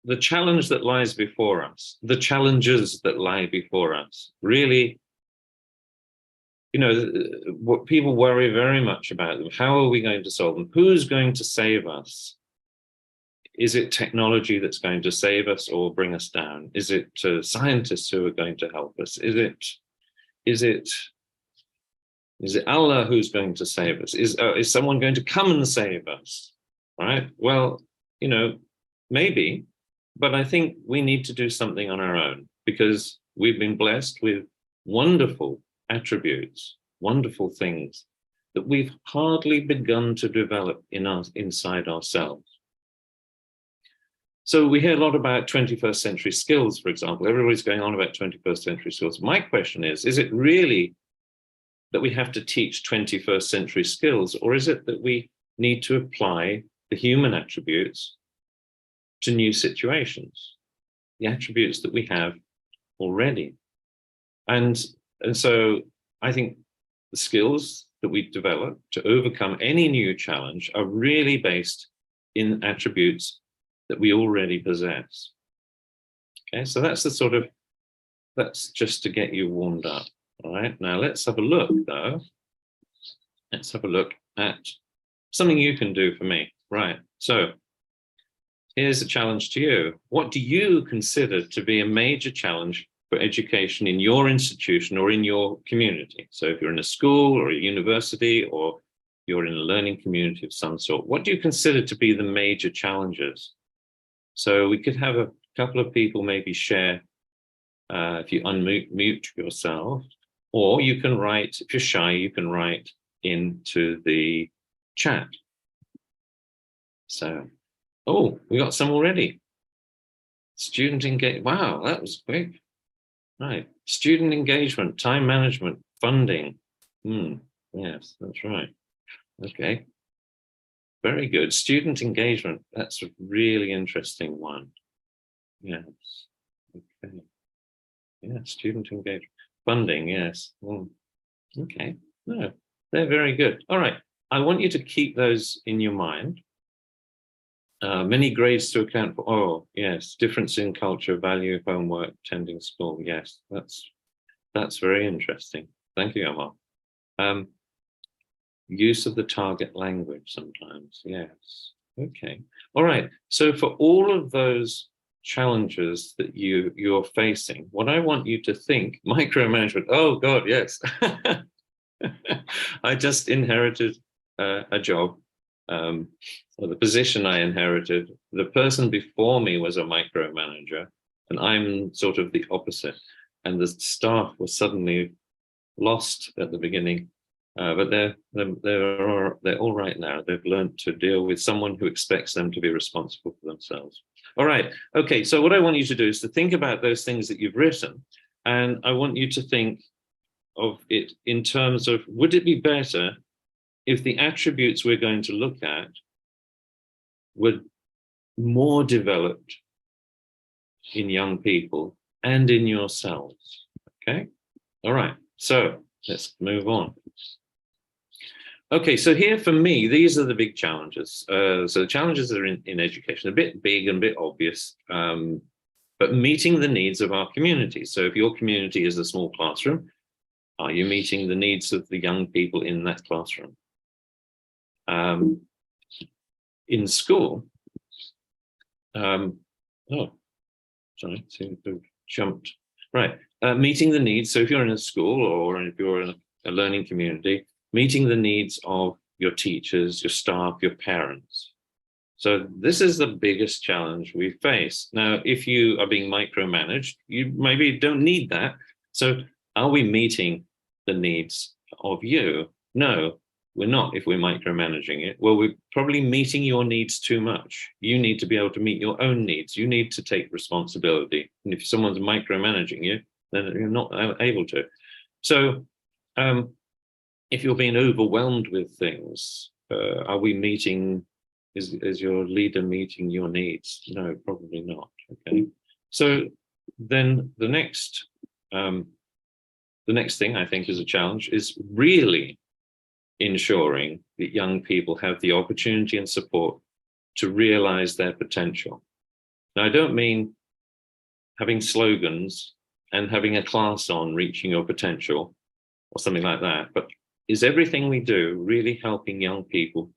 the challenge that lies before us, the challenges that lie before us, really, what people worry very much about them. How are we going to solve them? Who's going to save us? Is it technology that's going to save us or bring us down? Is it scientists who are going to help us? Is it Allah who's going to save us? Is someone going to come and save us? Right? Well, maybe, but I think we need to do something on our own, because we've been blessed with wonderful attributes, wonderful things that we've hardly begun to develop inside ourselves. So we hear a lot about 21st century skills, for example. Everybody's going on about 21st century skills. My question is it really that we have to teach 21st century skills, or is it that we need to apply the human attributes to new situations, the attributes that we have already? And so I think the skills that we develop to overcome any new challenge are really based in attributes that we already possess. Okay, so that's just to get you warmed up. All right, now let's have a look though. Let's have a look at something you can do for me. Right, so here's a challenge to you. What do you consider to be a major challenge for education in your institution or in your community? So if you're in a school or a university or you're in a learning community of some sort, what do you consider to be the major challenges? So we could have a couple of people maybe share, if you unmute yourself, or you can write, if you're shy, you can write into the chat. So, oh, we got some already. Student engagement, wow, that was quick. Right, student engagement, time management, funding. Yes, that's right. Okay, very good. Student engagement, that's a really interesting one. Yes, okay. Yeah, student engagement. Funding, yes. Okay, no, they're very good. All right, I want you to keep those in your mind. Many grades to account for, oh, yes, difference in culture, value, homework, attending school. Yes, that's very interesting. Thank you, Amal. Use of the target language sometimes, yes. Okay, all right. So for all of those challenges that you're facing, what I want you to think, micromanagement, oh God, yes. I just inherited a job, or the position I inherited. The person before me was a micromanager, and I'm sort of the opposite. And the staff were suddenly lost at the beginning, but they're all right now. They've learned to deal with someone who expects them to be responsible for themselves. All right, okay, so what I want you to do is to think about those things that you've written, and I want you to think of it in terms of, would it be better if the attributes we're going to look at were more developed in young people and in yourselves? Okay, all right, so let's move on. Okay, so here for me, these are the big challenges. So the challenges are in education, a bit big and a bit obvious, but meeting the needs of our community. So if your community is a small classroom, are you meeting the needs of the young people in that classroom? In school, oh, sorry, seem to have jumped. Right, meeting the needs. So if you're in a school or if you're in a learning community, meeting the needs of your teachers, your staff, your parents. So this is the biggest challenge we face. Now, if you are being micromanaged, you maybe don't need that. So are we meeting the needs of you? No, we're not if we're micromanaging it. Well, we're probably meeting your needs too much. You need to be able to meet your own needs. You need to take responsibility. And if someone's micromanaging you, then you're not able to. So if you're being overwhelmed with things, are we meeting, is your leader meeting your needs? No, probably not, okay? So then the next thing I think is a challenge is really ensuring that young people have the opportunity and support to realize their potential. Now, I don't mean having slogans and having a class on reaching your potential or something like that, but is everything we do really helping young people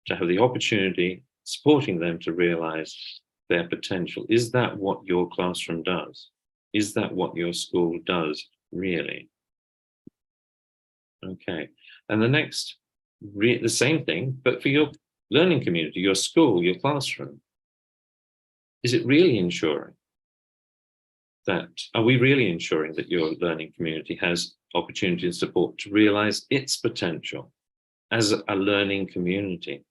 to have the opportunity, supporting them to realize their potential? Is that what your classroom does? Is that what your school does, really? Okay, and the next, the same thing, but for your learning community, your school, your classroom. Is it really ensuring that, are we really ensuring that your learning community has opportunity and support to realize its potential as a learning community,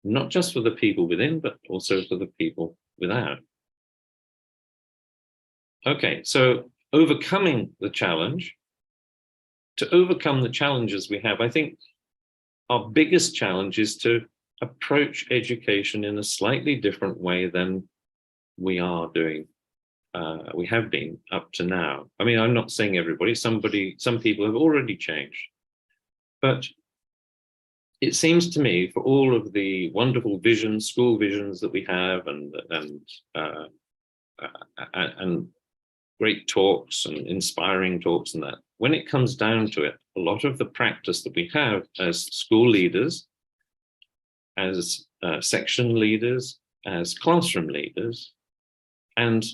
not just for the people within, but also for the people without. Okay, so overcoming the challenge. To overcome the challenges we have, I think our biggest challenge is to approach education in a slightly different way than we are doing. We have been up to now. I mean, I'm not saying everybody, some people have already changed. But it seems to me, for all of the wonderful visions, school visions that we have, and great talks and inspiring talks and that, when it comes down to it, a lot of the practice that we have as school leaders, as section leaders, as classroom leaders, and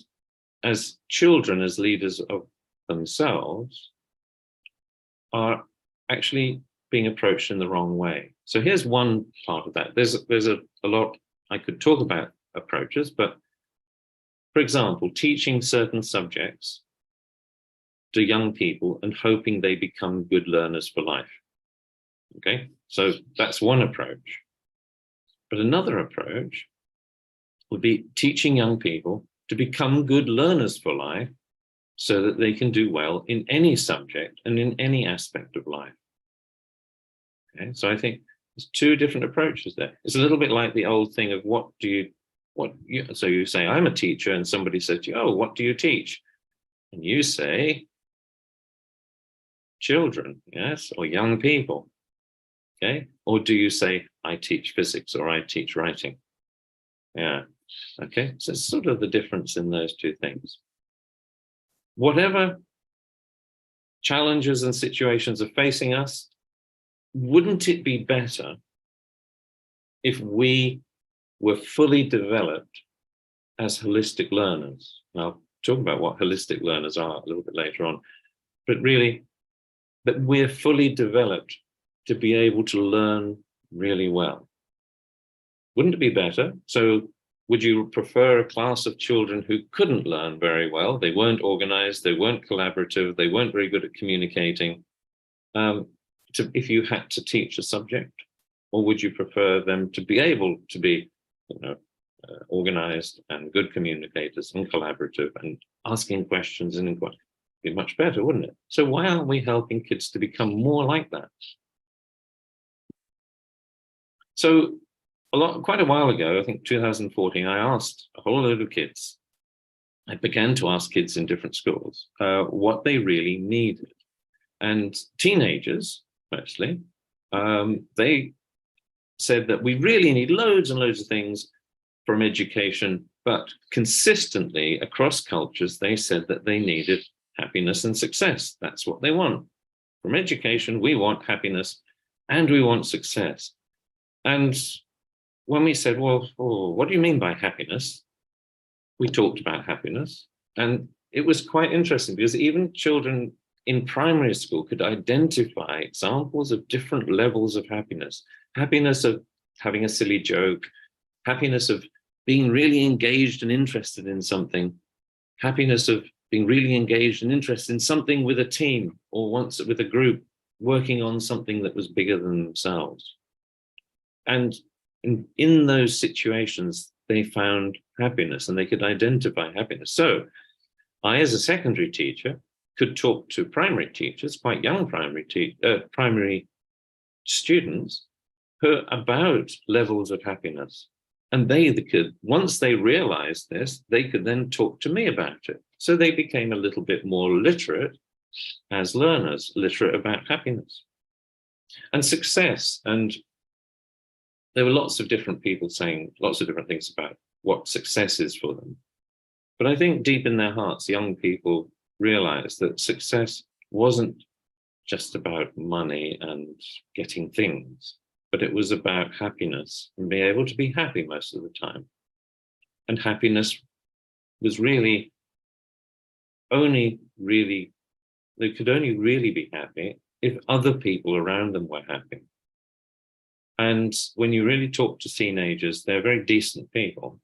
as children, as leaders of themselves, are actually being approached in the wrong way. So here's one part of that. There's a lot I could talk about approaches, but for example, teaching certain subjects to young people and hoping they become good learners for life. Okay, so that's one approach. But another approach would be teaching young people to become good learners for life so that they can do well in any subject and in any aspect of life. Okay, so I think there's two different approaches there. It's a little bit like the old thing of so you say, I'm a teacher, and somebody says to you, oh, what do you teach? And you say, children, yes, or young people, okay? Or do you say, I teach physics or I teach writing? Yeah, okay, so it's sort of the difference in those two things. Whatever challenges and situations are facing us, wouldn't it be better if we were fully developed as holistic learners? And I'll talk about what holistic learners are a little bit later on, but really that we're fully developed to be able to learn really well. Wouldn't it be better? So would you prefer a class of children who couldn't learn very well? They weren't organized, they weren't collaborative, they weren't very good at communicating, if you had to teach a subject? Or would you prefer them to be able to be, organized and good communicators and collaborative and asking questions and inquiry? Be much better, wouldn't it? So why aren't we helping kids to become more like that? So quite a while ago, I think 2014, I asked a whole load of kids. I began to ask kids in different schools what they really needed. And teenagers, mostly, they said that we really need loads and loads of things from education, but consistently across cultures, they said that they needed happiness and success. That's what they want. From education, we want happiness and we want success. And when we said, well, what do you mean by happiness? We talked about happiness. And it was quite interesting because even children in primary school could identify examples of different levels of happiness. Happiness of having a silly joke, happiness of being really engaged and interested in something, happiness of being really engaged and interested in something with a team or once with a group, working on something that was bigger than themselves. And in those situations, they found happiness and they could identify happiness. So I, as a secondary teacher, could talk to primary teachers, quite young primary students, about levels of happiness. And they could, once they realized this, they could then talk to me about it. So they became a little bit more literate as learners, literate about happiness and success. And there were lots of different people saying lots of different things about what success is for them. But I think deep in their hearts, young people realized that success wasn't just about money and getting things, but it was about happiness and being able to be happy most of the time. And happiness was really they could only really be happy if other people around them were happy. And when you really talk to teenagers, they're very decent people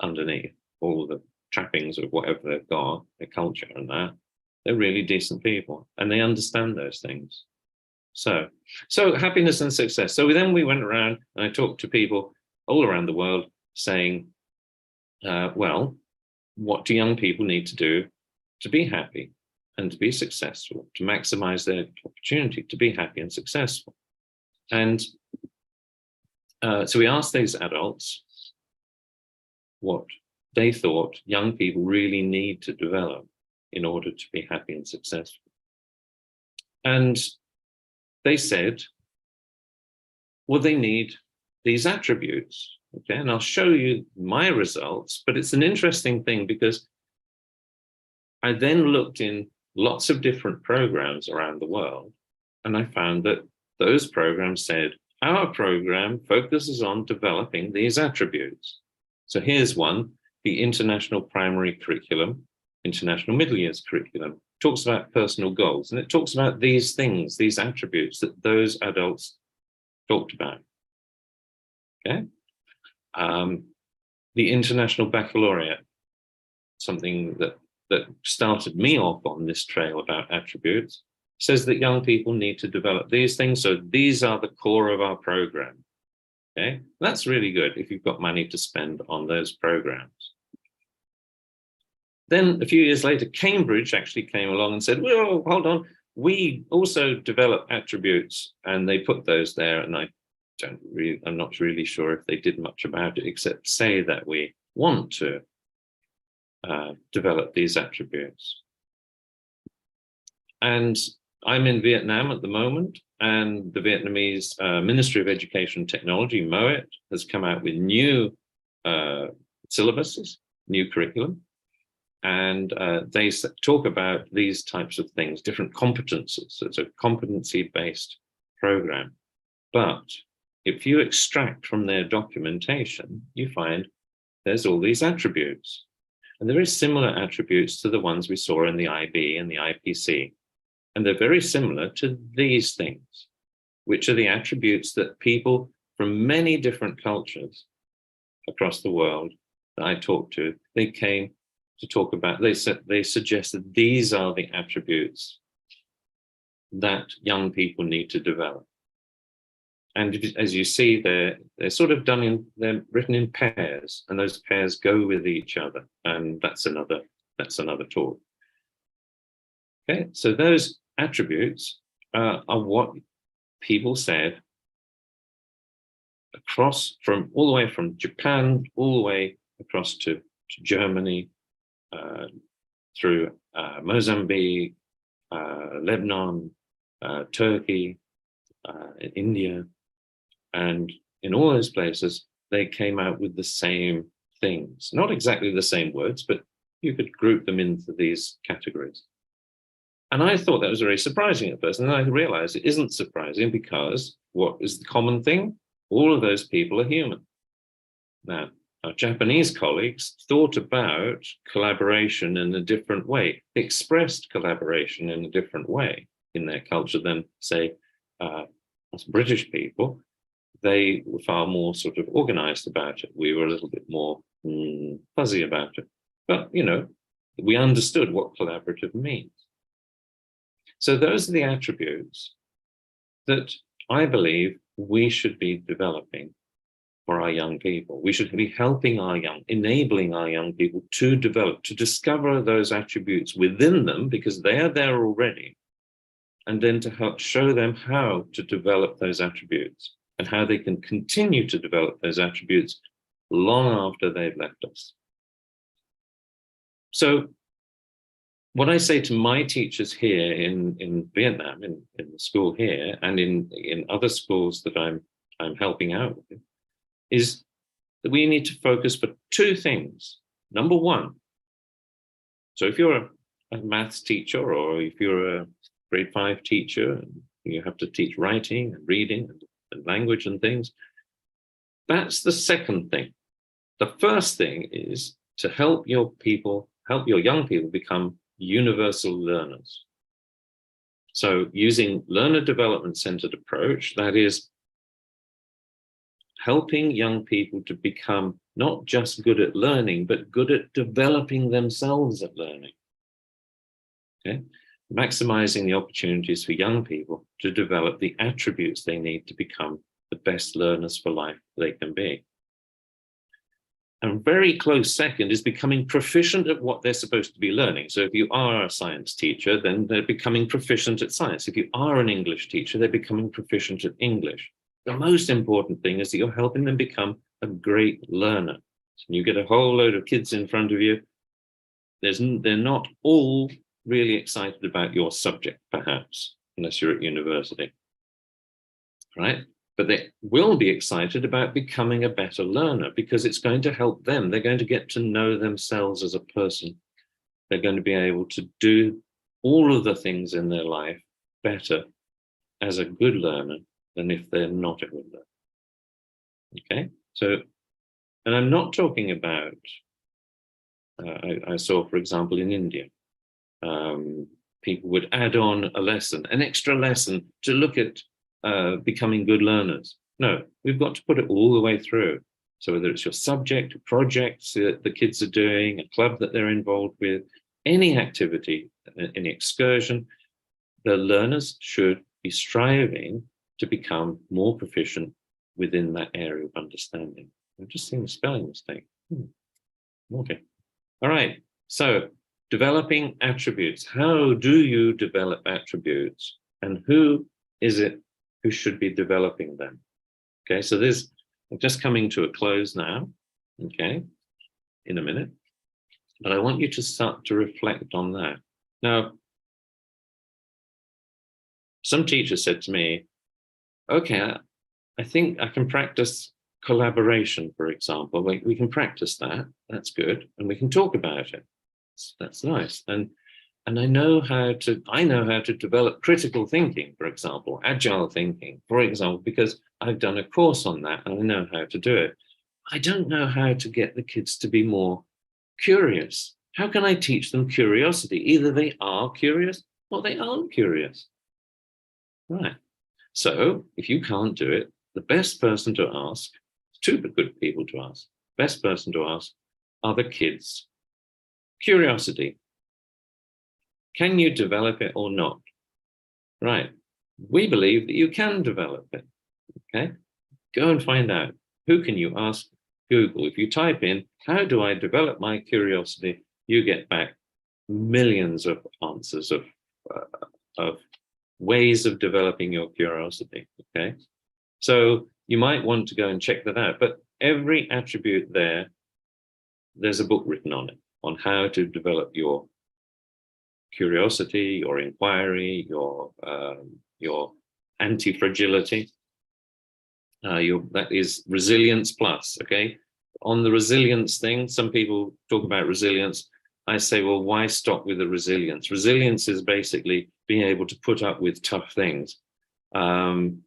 underneath all the trappings of whatever they've got, their culture and that. They're really decent people and they understand those things. So happiness and success. So then we went around and I talked to people all around the world saying, well, what do young people need to do to be happy and to be successful, to maximize their opportunity to be happy and successful? And so we asked these adults what they thought young people really need to develop in order to be happy and successful. And they said, well, they need these attributes. Okay, and I'll show you my results, but it's an interesting thing because I then looked in lots of different programs around the world, and I found that those programs said, our program focuses on developing these attributes. So here's one, the International Primary Curriculum, International Middle Years Curriculum, talks about personal goals, and it talks about these things, these attributes that those adults talked about. Okay. The International Baccalaureate, something that started me off on this trail about attributes, says that young people need to develop these things. So these are the core of our program. Okay, that's really good if you've got money to spend on those programs. Then a few years later, Cambridge actually came along and said, well, hold on, we also develop attributes, and they put those there. And I'm not really sure if they did much about it, except say that we want to develop these attributes. And I'm in Vietnam at the moment, and the Vietnamese Ministry of Education and Technology, MOET, has come out with new syllabuses, new curriculum, and they talk about these types of things, different competences. So it's a competency-based program. But if you extract from their documentation, you find there's all these attributes. And they're very similar attributes to the ones we saw in the IB and the IPC. And they're very similar to these things, which are the attributes that people from many different cultures across the world that I talked to, they came to talk about. They suggested these are the attributes that young people need to develop. And as you see, they're sort of they're written in pairs, and those pairs go with each other. And that's another talk. Okay, so those attributes are what people said from all the way from Japan, all the way across to Germany, through Mozambique, Lebanon, Turkey, India. And in all those places, they came out with the same things. Not exactly the same words, but you could group them into these categories. And I thought that was very surprising at first. And then I realized it isn't surprising, because what is the common thing? All of those people are human. Now, our Japanese colleagues thought about collaboration in a different way, expressed collaboration in a different way in their culture than, say, us British people. They were far more sort of organized about it. We were a little bit more fuzzy about it. But, we understood what collaborative means. So those are the attributes that I believe we should be developing for our young people. We should be enabling our young people to develop, to discover those attributes within them, because they are there already, and then to help show them how to develop those attributes and how they can continue to develop those attributes long after they've left us. So what I say to my teachers here in Vietnam, in the school here, and in other schools that I'm helping out with, is that we need to focus for two things. Number one, so if you're a maths teacher, or if you're a grade 5 teacher, and you have to teach writing and reading and language and things, that's the second thing. The first thing is to help your young people become universal learners. So using learner development centered approach, that is helping young people to become not just good at learning, but good at developing themselves at learning. Okay? Maximizing the opportunities for young people to develop the attributes they need to become the best learners for life they can be. And very close second is becoming proficient at what they're supposed to be learning. So if you are a science teacher, then they're becoming proficient at science. If you are an English teacher, they're becoming proficient at English. The most important thing is that you're helping them become a great learner. So you get a whole load of kids in front of you. They're not all really excited about your subject, perhaps, unless you're at university, right? But they will be excited about becoming a better learner because it's going to help them. They're going to get to know themselves as a person. They're going to be able to do all of the things in their life better as a good learner than if they're not a good learner. Okay, so, and I'm not talking about, I saw, for example, in India, people would add on a lesson, an extra lesson to look at becoming good learners. No, we've got to put it all the way through. So whether it's your subject, projects that the kids are doing, a club that they're involved with, any activity, any excursion, the learners should be striving to become more proficient within that area of understanding. I'm just seeing a spelling mistake. Okay. All right. So developing attributes. How do you develop attributes? And who is it who should be developing them? Okay, so this, I'm just coming to a close now, okay, in a minute. But I want you to start to reflect on that. Now, some teacher said to me, okay, I think I can practice collaboration, for example. We can practice that, that's good, and we can talk about it. That's nice. And I know how to develop critical thinking, for example, agile thinking, for example, because I've done a course on that and I know how to do it. I don't know how to get the kids to be more curious. How can I teach them curiosity? Either they are curious or they aren't curious. Right. So if you can't do it, the best person to ask, two good people to ask, best person to ask are the kids. Curiosity. Can you develop it or not? Right. We believe that you can develop it. Okay. Go and find out. Who can you ask? Google. If you type in, how do I develop my curiosity? You get back millions of answers of ways of developing your curiosity. Okay. So you might want to go and check that out. But every attribute there's a book written on it, on how to develop your curiosity, your inquiry, your anti-fragility. That is resilience plus, okay? On the resilience thing, some people talk about resilience. I say, well, why stop with the resilience? Resilience is basically being able to put up with tough things and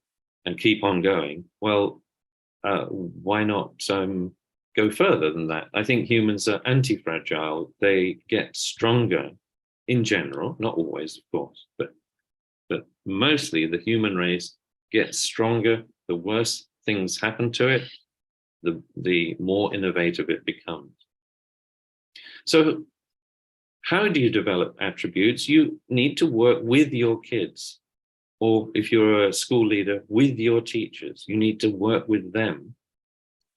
keep on going. Well, why not go further than that? I think humans are anti-fragile. They get stronger in general, not always, of course, but mostly the human race gets stronger. The worse things happen to it, the more innovative it becomes. So how do you develop attributes? You need to work with your kids, or if you're a school leader, with your teachers. You need to work with them,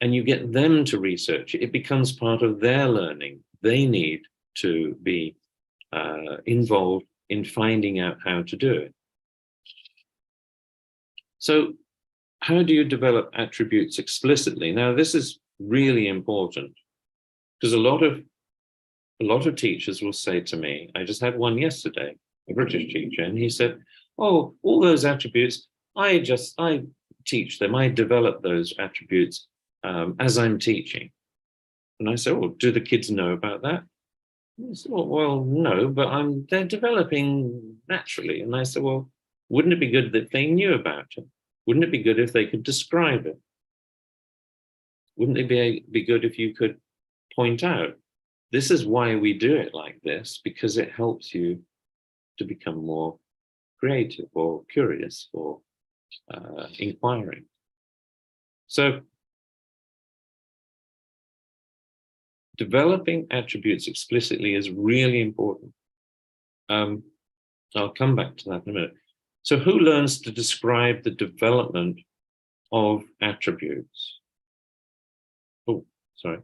and you get them to research it. It becomes part of their learning. They need to be involved in finding out how to do it. So how do you develop attributes explicitly? Now, this is really important because a lot of teachers will say to me, I just had one yesterday, a British teacher, and he said, oh, all those attributes, I teach them, I develop those attributes as I'm teaching. And I said, well, do the kids know about that? He said, well, no, but they're developing naturally. And I said, well, wouldn't it be good if they knew about it? Wouldn't it be good if they could describe it? Wouldn't it be good if you could point out, this is why we do it like this, because it helps you to become more creative or curious or inquiring. So developing attributes explicitly is really important. I'll come back to that in a minute. So who learns to describe the development of attributes? Oh, sorry.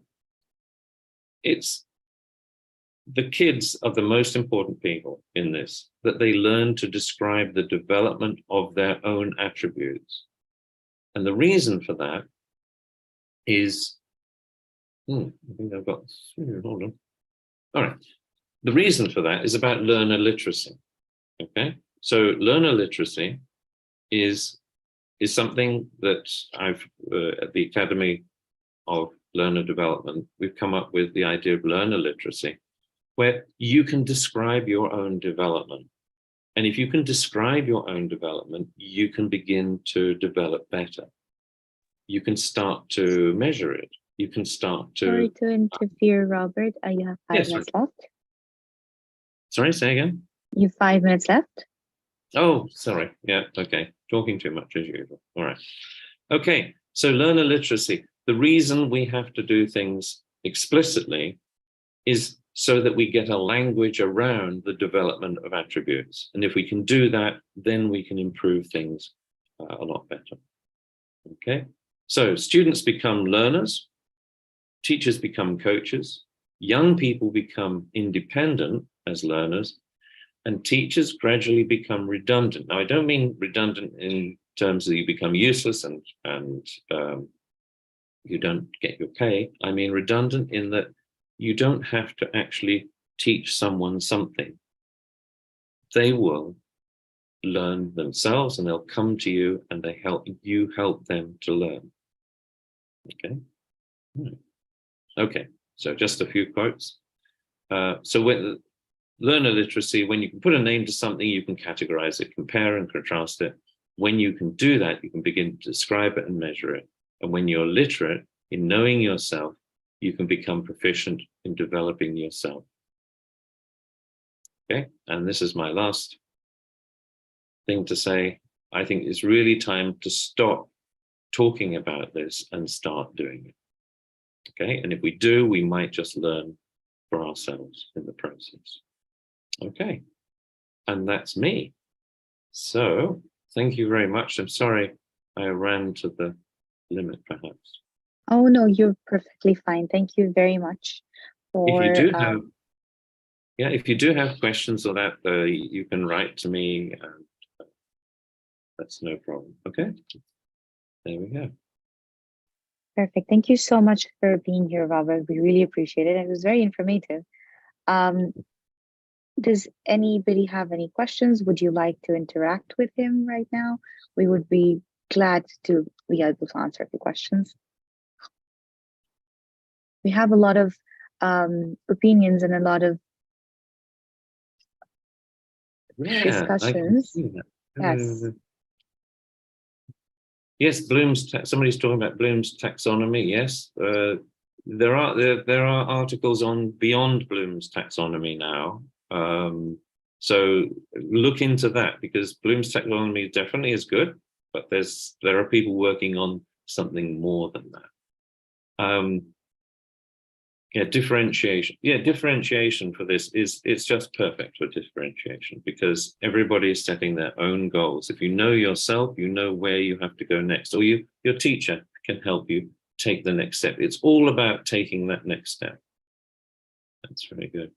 it's the kids are the most important people in this, that they learn to describe the development of their own attributes. And the reason for that is, I think I've got, hold on. All right. The reason for that is about learner literacy. Okay. So learner literacy is something that I've, at the Academy of Learner Development, we've come up with the idea of learner literacy, where you can describe your own development. And if you can describe your own development, you can begin to develop better. You can start to measure it. You can start to...
Sorry to interfere, Robert. You have 5 minutes left.
Sorry, say again?
You have 5 minutes left.
Oh, sorry. Yeah, okay. Talking too much as usual. All right. Okay, so learner literacy. The reason we have to do things explicitly is so that we get a language around the development of attributes. And if we can do that, then we can improve things a lot better. Okay, so students become learners, teachers become coaches, young people become independent as learners, and teachers gradually become redundant. Now, I don't mean redundant in terms that you become useless and you don't get your pay. I mean redundant in that you don't have to actually teach someone something. They will learn themselves and they'll come to you and they help them to learn. Okay. Okay, so just a few quotes. So with learner literacy, when you can put a name to something, you can categorize it, compare and contrast it. When you can do that, you can begin to describe it and measure it. And when you're literate in knowing yourself, you can become proficient in developing yourself. Okay, and this is my last thing to say. I think it's really time to stop talking about this and start doing it. Okay, and if we do, we might just learn for ourselves in the process. Okay, and that's me. So thank you very much. I'm sorry I ran to the limit, perhaps.
Oh, no, you're perfectly fine. Thank you very much for...
If you do have, if you do have questions or that, you can write to me. And that's no problem. Okay, there we go.
Perfect. Thank you so much for being here, Robert. We really appreciate it. It was very informative. Does anybody have any questions? Would you like to interact with him right now? We would be glad to be able to answer the questions. We have a lot of opinions and a lot of discussions. Yes.
Yes, somebody's talking about Bloom's taxonomy. Yes, there are articles on beyond Bloom's taxonomy now. So look into that, because Bloom's taxonomy definitely is good, but there are people working on something more than that. Differentiation. Differentiation for this it's just perfect for differentiation, because everybody is setting their own goals. If you know yourself, you know where you have to go next, or your teacher can help you take the next step. It's all about taking that next step. That's very good.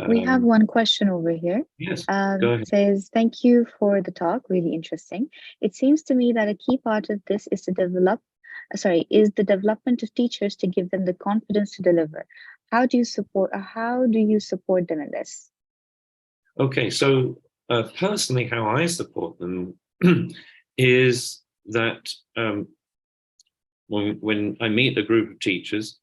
We have one question over here.
Yes, go ahead.
Says, thank you for the talk, really interesting. It seems to me that a key part of this is the development of teachers to give them the confidence to deliver. How do you support them in this? Okay,
so personally, how I support them is that when I meet a group of teachers,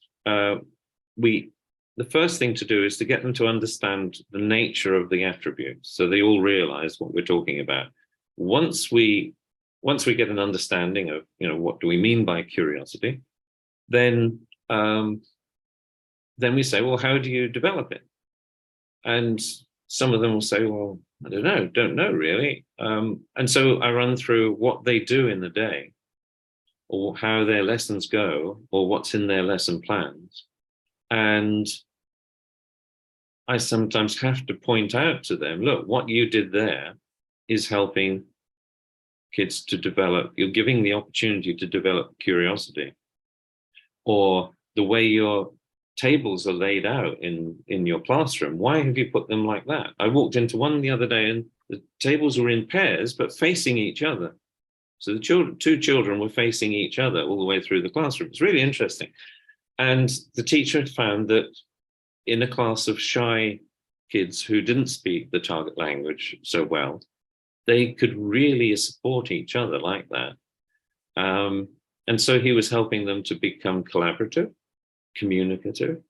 the first thing to do is to get them to understand the nature of the attributes, so they all realize what we're talking about. Once we get an understanding of, what do we mean by curiosity, then we say, well, how do you develop it? And some of them will say, well, I don't know really. And so I run through what they do in the day, or how their lessons go, or what's in their lesson plans. And I sometimes have to point out to them, look, what you did there is helping kids to develop. You're giving the opportunity to develop curiosity, or the way you're tables are laid out in your classroom. Why have you put them like that? I walked into one the other day and the tables were in pairs, but facing each other. So the two children were facing each other all the way through the classroom. It's really interesting. And the teacher had found that in a class of shy kids who didn't speak the target language so well, they could really support each other like that. And so he was helping them to become collaborative, communicative,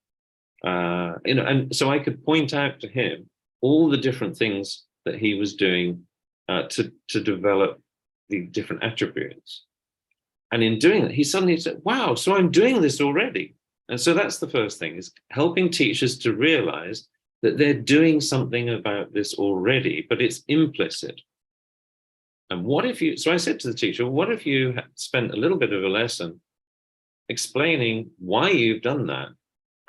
and so I could point out to him all the different things that he was doing to develop the different attributes. And in doing that, he suddenly said, wow, so I'm doing this already. And so that's the first thing, is helping teachers to realize that they're doing something about this already, but it's implicit. And what if you, so I said to the teacher, what if you spent a little bit of a lesson explaining why you've done that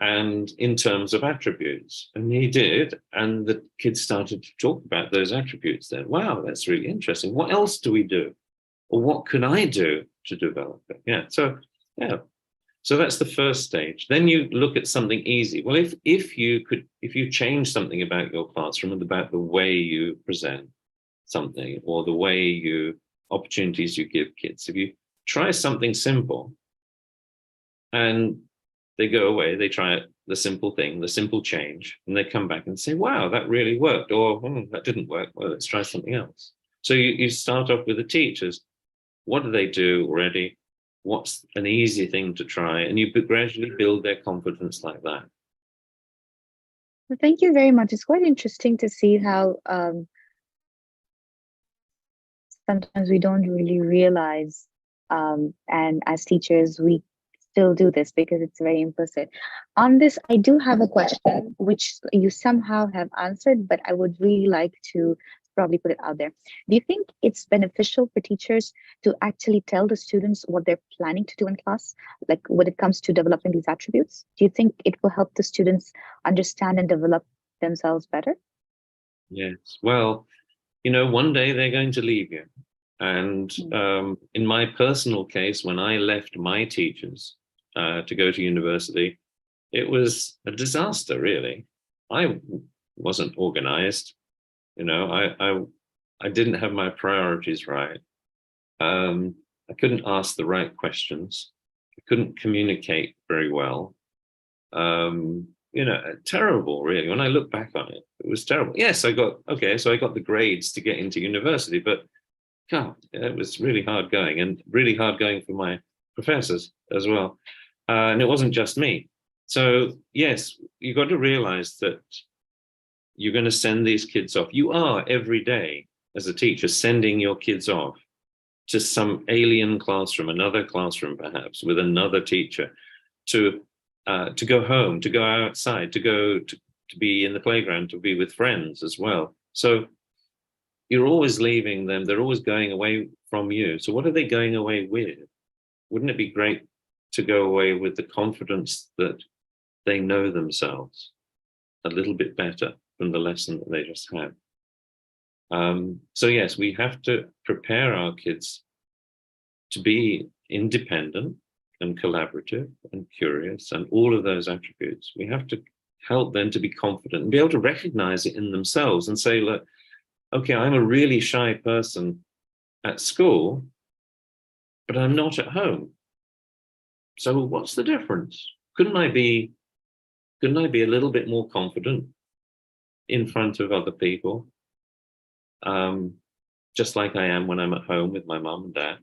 and in terms of attributes? And he did, and the kids started to talk about those attributes then. Wow, that's really interesting. What else do we do? Or what can I do to develop it? Yeah, so that's the first stage. Then you look at something easy. Well, if you change something about your classroom and about the way you present something or the way opportunities you give kids, if you try something simple and they go away, they try it, the simple thing, the simple change, and they come back and say, wow, that really worked, or that didn't work, well, let's try something else. So you start off with the teachers. What do they do already? What's an easy thing to try? And you gradually build their confidence like that.
Well, thank you very much. It's quite interesting to see how sometimes we don't really realize, and as teachers, we still do this because it's very implicit. On this, I do have a question, which you somehow have answered, but I would really like to probably put it out there. Do you think it's beneficial for teachers to actually tell the students what they're planning to do in class, like when it comes to developing these attributes? Do you think it will help the students understand and develop themselves better?
Yes, well, one day they're going to leave you. And in my personal case, when I left my teachers to go to university, it was a disaster, really. I wasn't organized. I didn't have my priorities right. I couldn't ask the right questions. I couldn't communicate very well. Terrible, really. When I look back on it, it was terrible. Yes, I got the grades to get into university, but God, it was really hard going, and really hard going for my professors as well. And it wasn't just me. So yes, you got to realize that you're going to send these kids off. You are every day as a teacher sending your kids off to some alien classroom, another classroom perhaps, with another teacher, to go home, to go outside, to go to be in the playground, to be with friends as well. So you're always leaving them. They're always going away from you. So what are they going away with? Wouldn't it be great to go away with the confidence that they know themselves a little bit better from the lesson that they just had? So yes, we have to prepare our kids to be independent and collaborative and curious and all of those attributes. We have to help them to be confident and be able to recognize it in themselves and say, look, okay, I'm a really shy person at school, but I'm not at home. So what's the difference? Couldn't I be a little bit more confident in front of other people, just like I am when I'm at home with my mom and dad?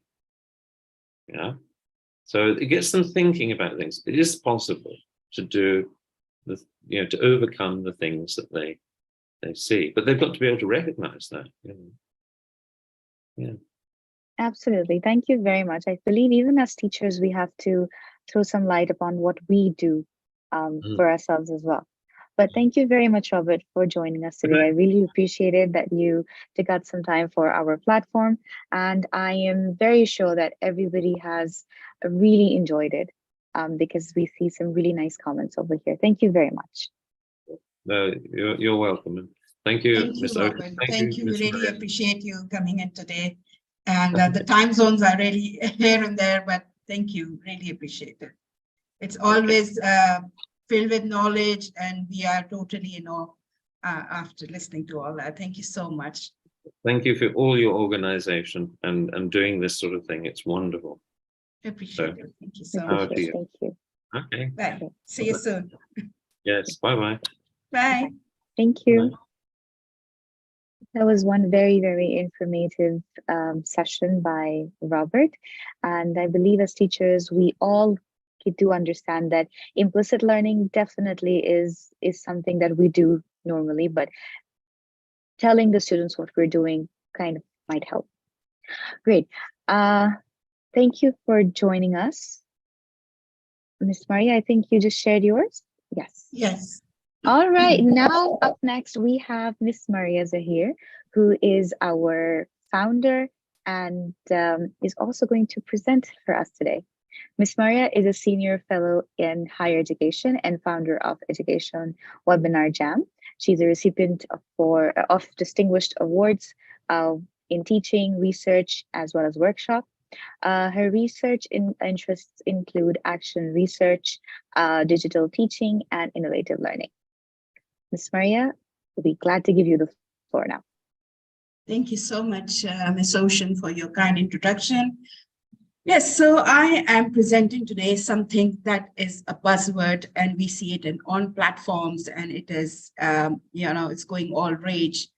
Yeah. So it gets them thinking about things. It is possible to do to overcome the things that they see, but they've got to be able to recognize that. Yeah.
Absolutely. Thank you very much. I believe even as teachers, we have to throw some light upon what we do for ourselves as well. But thank you very much, Robert, for joining us today. I really appreciated that you took out some time for our platform. And I am very sure that everybody has really enjoyed it because we see some really nice comments over here. Thank you very much.
No, you're welcome. And thank you,
Thank you,
Mr.
Robert. Thank you.
Ms.
Really
Maria.
appreciate you coming in today. And the time zones are really here and there, but thank you. Really appreciate it. It's always filled with knowledge, and we are totally, after listening to all that. Thank you so much.
Thank you for all your organization and doing this sort of thing. It's wonderful.
Appreciate it. Thank you so
Power
much.
to you.
Thank you.
Okay.
Bye. See you soon.
Yes. Bye-bye.
Bye.
Thank you.
Bye.
That was one very, very informative session by Robert. And I believe as teachers, we all do understand that implicit learning definitely is something that we do normally, but telling the students what we're doing kind of might help. Great. Thank you for joining us. Miss Maria, I think you just shared yours? Yes.
Yes.
All right, now up next we have Miss Maria Zahir, who is our founder and is also going to present for us today. Miss Maria is a senior fellow in higher education and founder of Education Webinar Jam. She's a recipient of distinguished awards in teaching, research, as well as workshop. Her research interests include action research, digital teaching, and innovative learning. Ms. Maria, we'll be glad to give you the floor now.
Thank you so much, Ms. Ocean, for your kind introduction. Yes, so I am presenting today something that is a buzzword, and we see it in on platforms, and it is, it's going all rage.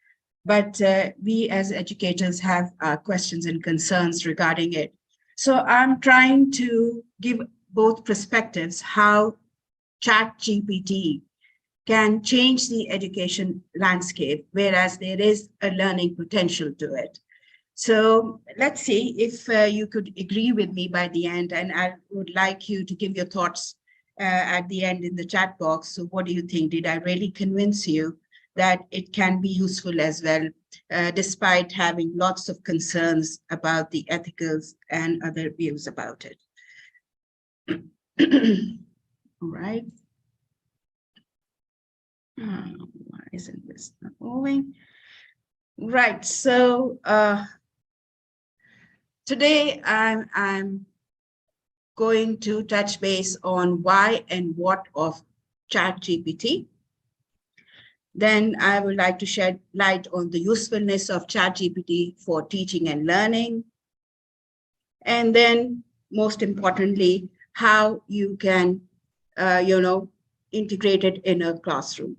But we as educators have questions and concerns regarding it. So I'm trying to give both perspectives, how ChatGPT can change the education landscape, whereas there is a learning potential to it. So let's see if you could agree with me by the end, and I would like you to give your thoughts at the end in the chat box. So what do you think? Did I really convince you that it can be useful as well, despite having lots of concerns about the ethicals and other views about it? All right. Why isn't this not moving? Right, so today I'm going to touch base on why and what of ChatGPT. Then I would like to shed light on the usefulness of ChatGPT for teaching and learning. And then most importantly, how you can, integrate it in a classroom.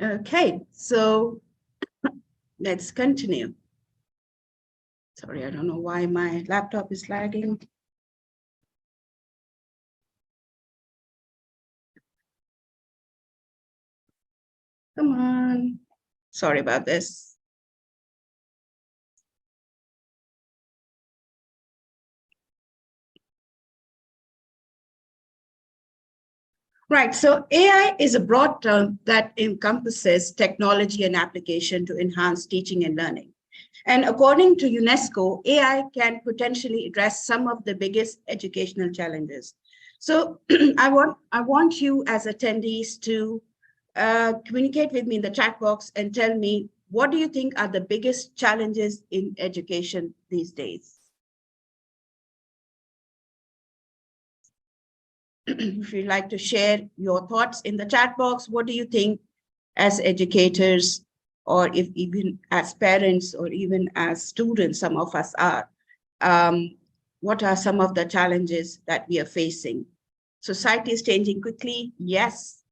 Okay, so let's continue. Sorry, I don't know why my laptop is lagging. Come on. Sorry about this. Right, so AI is a broad term that encompasses technology and application to enhance teaching and learning. And according to UNESCO, AI can potentially address some of the biggest educational challenges. So I want you as attendees to communicate with me in the chat box and tell me, what do you think are the biggest challenges in education these days? If you'd like to share your thoughts in the chat box, what do you think as educators, or if even as parents, or even as students, some of us are, what are some of the challenges that we are facing? Society is changing quickly, yes.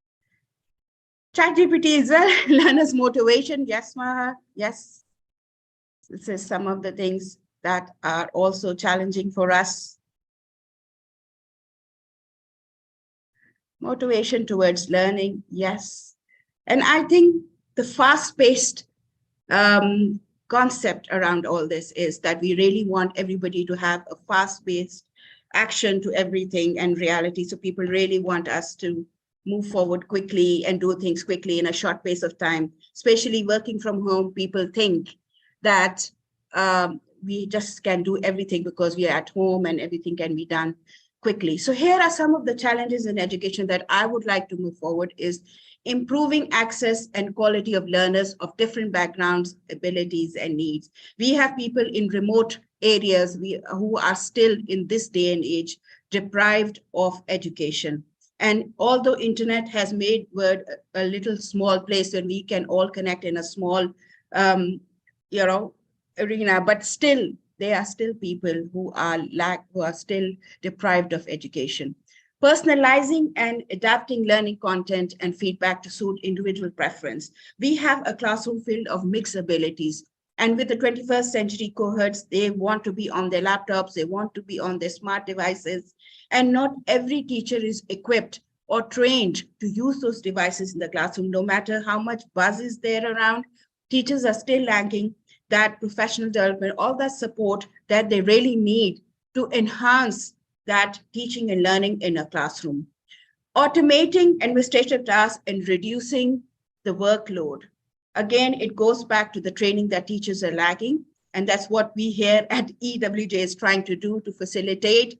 ChatGPT is a learner's motivation, yes, Maha, yes. This is some of the things that are also challenging for us. Motivation towards learning, yes. And I think the fast-paced concept around all this is that we really want everybody to have a fast-paced action to everything and reality. So people really want us to move forward quickly and do things quickly in a short pace of time. Especially working from home, people think that we just can do everything because we are at home and everything can be done quickly. So here are some of the challenges in education that I would like to move forward is improving access and quality of learners of different backgrounds, abilities, and needs. We have people in remote areas who are still in this day and age deprived of education. And although internet has made word a little small place where we can all connect in a small, um, arena, but still, there are still people who are still deprived of education. Personalizing and adapting learning content and feedback to suit individual preference. We have a classroom filled of mixed abilities. And with the 21st century cohorts, they want to be on their laptops, they want to be on their smart devices, and not every teacher is equipped or trained to use those devices in the classroom. No matter how much buzz is there around, teachers are still lacking that professional development, all that support that they really need to enhance that teaching and learning in a classroom. Automating administrative tasks and reducing the workload. Again, it goes back to the training that teachers are lacking. And that's what we here at EWJ is trying to do, to facilitate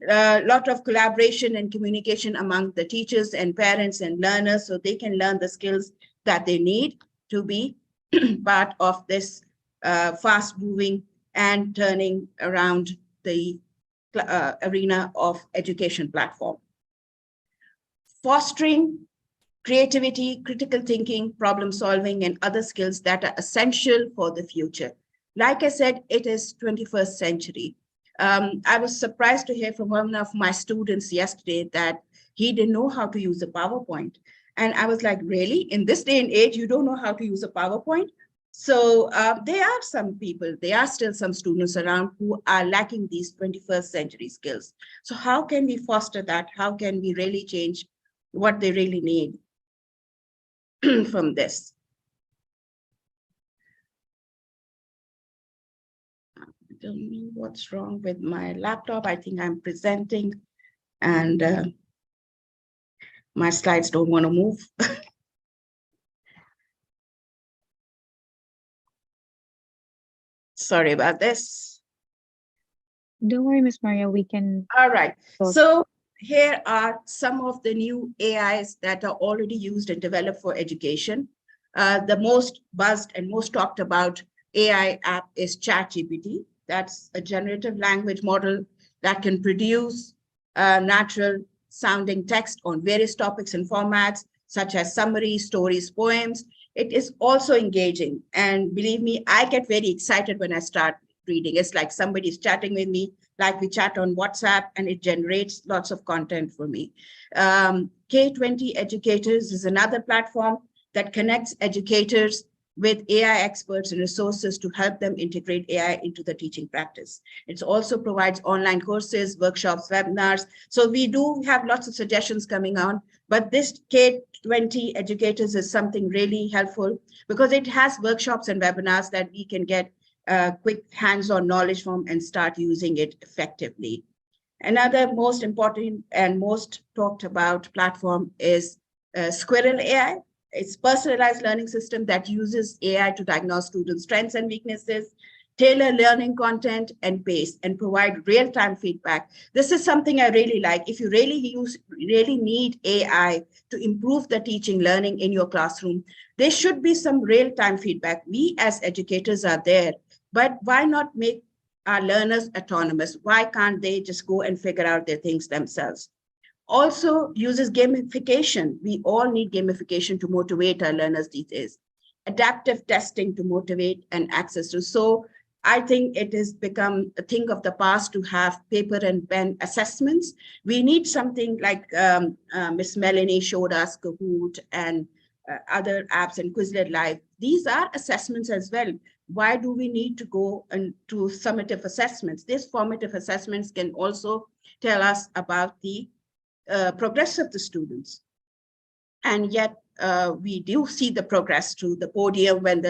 a lot of collaboration and communication among the teachers and parents and learners so they can learn the skills that they need to be part of this fast moving and turning around the arena of education platform. Fostering creativity, critical thinking, problem solving, and other skills that are essential for the future. Like I said, it is 21st century. I was surprised to hear from one of my students yesterday that he didn't know how to use a PowerPoint. And I was like, really? In this day and age, you don't know how to use a PowerPoint? So there are some people, there are still some students around who are lacking these 21st century skills. So how can we foster that? How can we really change what they really need from this? I don't know what's wrong with my laptop. I think I'm presenting and my slides don't want to move. Sorry about this.
Don't worry, Miss Maria, we can.
All right.
Talk.
So here are some of the new AIs that are already used and developed for education. The most buzzed and most talked about AI app is ChatGPT. That's a generative language model that can produce natural sounding text on various topics and formats, such as summaries, stories, poems. It is also engaging. And believe me, I get very excited when I start reading. It's like somebody's chatting with me, like we chat on WhatsApp, and it generates lots of content for me. K20 Educators is another platform that connects educators with AI experts and resources to help them integrate AI into the teaching practice. It also provides online courses, workshops, webinars. So we do have lots of suggestions coming on, but this K20 Educators is something really helpful because it has workshops and webinars that we can get quick hands-on knowledge from and start using it effectively. Another most important and most talked about platform is Squirrel AI. It's a personalized learning system that uses AI to diagnose students' strengths and weaknesses, tailor learning content and pace, and provide real-time feedback. This is something I really like. If you really need AI to improve the teaching learning in your classroom, there should be some real-time feedback. We as educators are there, but why not make our learners autonomous? Why can't they just go and figure out their things themselves? Also uses gamification. We all need gamification to motivate our learners these days. Adaptive testing to motivate and access to. So I think it has become a thing of the past to have paper and pen assessments. We need something like Miss Melanie showed us, Kahoot and other apps and Quizlet Live. These are assessments as well. Why do we need to go into summative assessments? These formative assessments can also tell us about the progress of the students. And yet we do see the progress through the podium when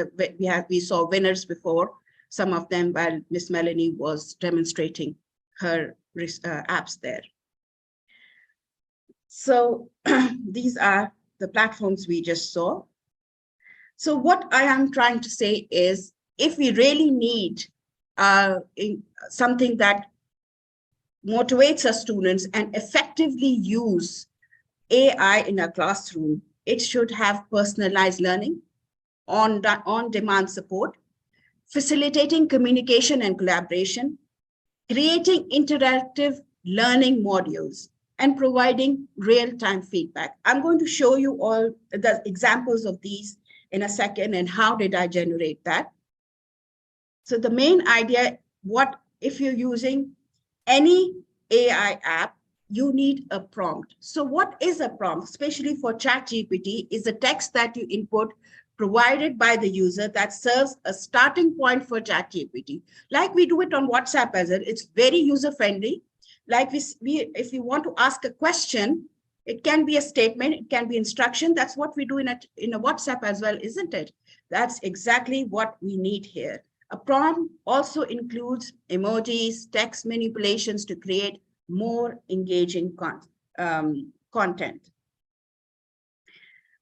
we saw winners before, some of them while Miss Melanie was demonstrating her apps there. So these are the platforms we just saw. So what I am trying to say is, if we really need something that motivates our students and effectively use AI in our classroom, it should have personalized learning, on-demand support, facilitating communication and collaboration, creating interactive learning modules, and providing real-time feedback. I'm going to show you all the examples of these in a second and how did I generate that. So the main idea, what if you're using any AI app, you need a prompt. So what is a prompt, especially for ChatGPT, is a text that you input provided by the user that serves a starting point for ChatGPT. Like we do it on WhatsApp as well. It's very user-friendly. Like if you want to ask a question, it can be a statement, it can be instruction. That's what we do in a WhatsApp as well, isn't it? That's exactly what we need here. A prompt also includes emojis, text manipulations to create more engaging content.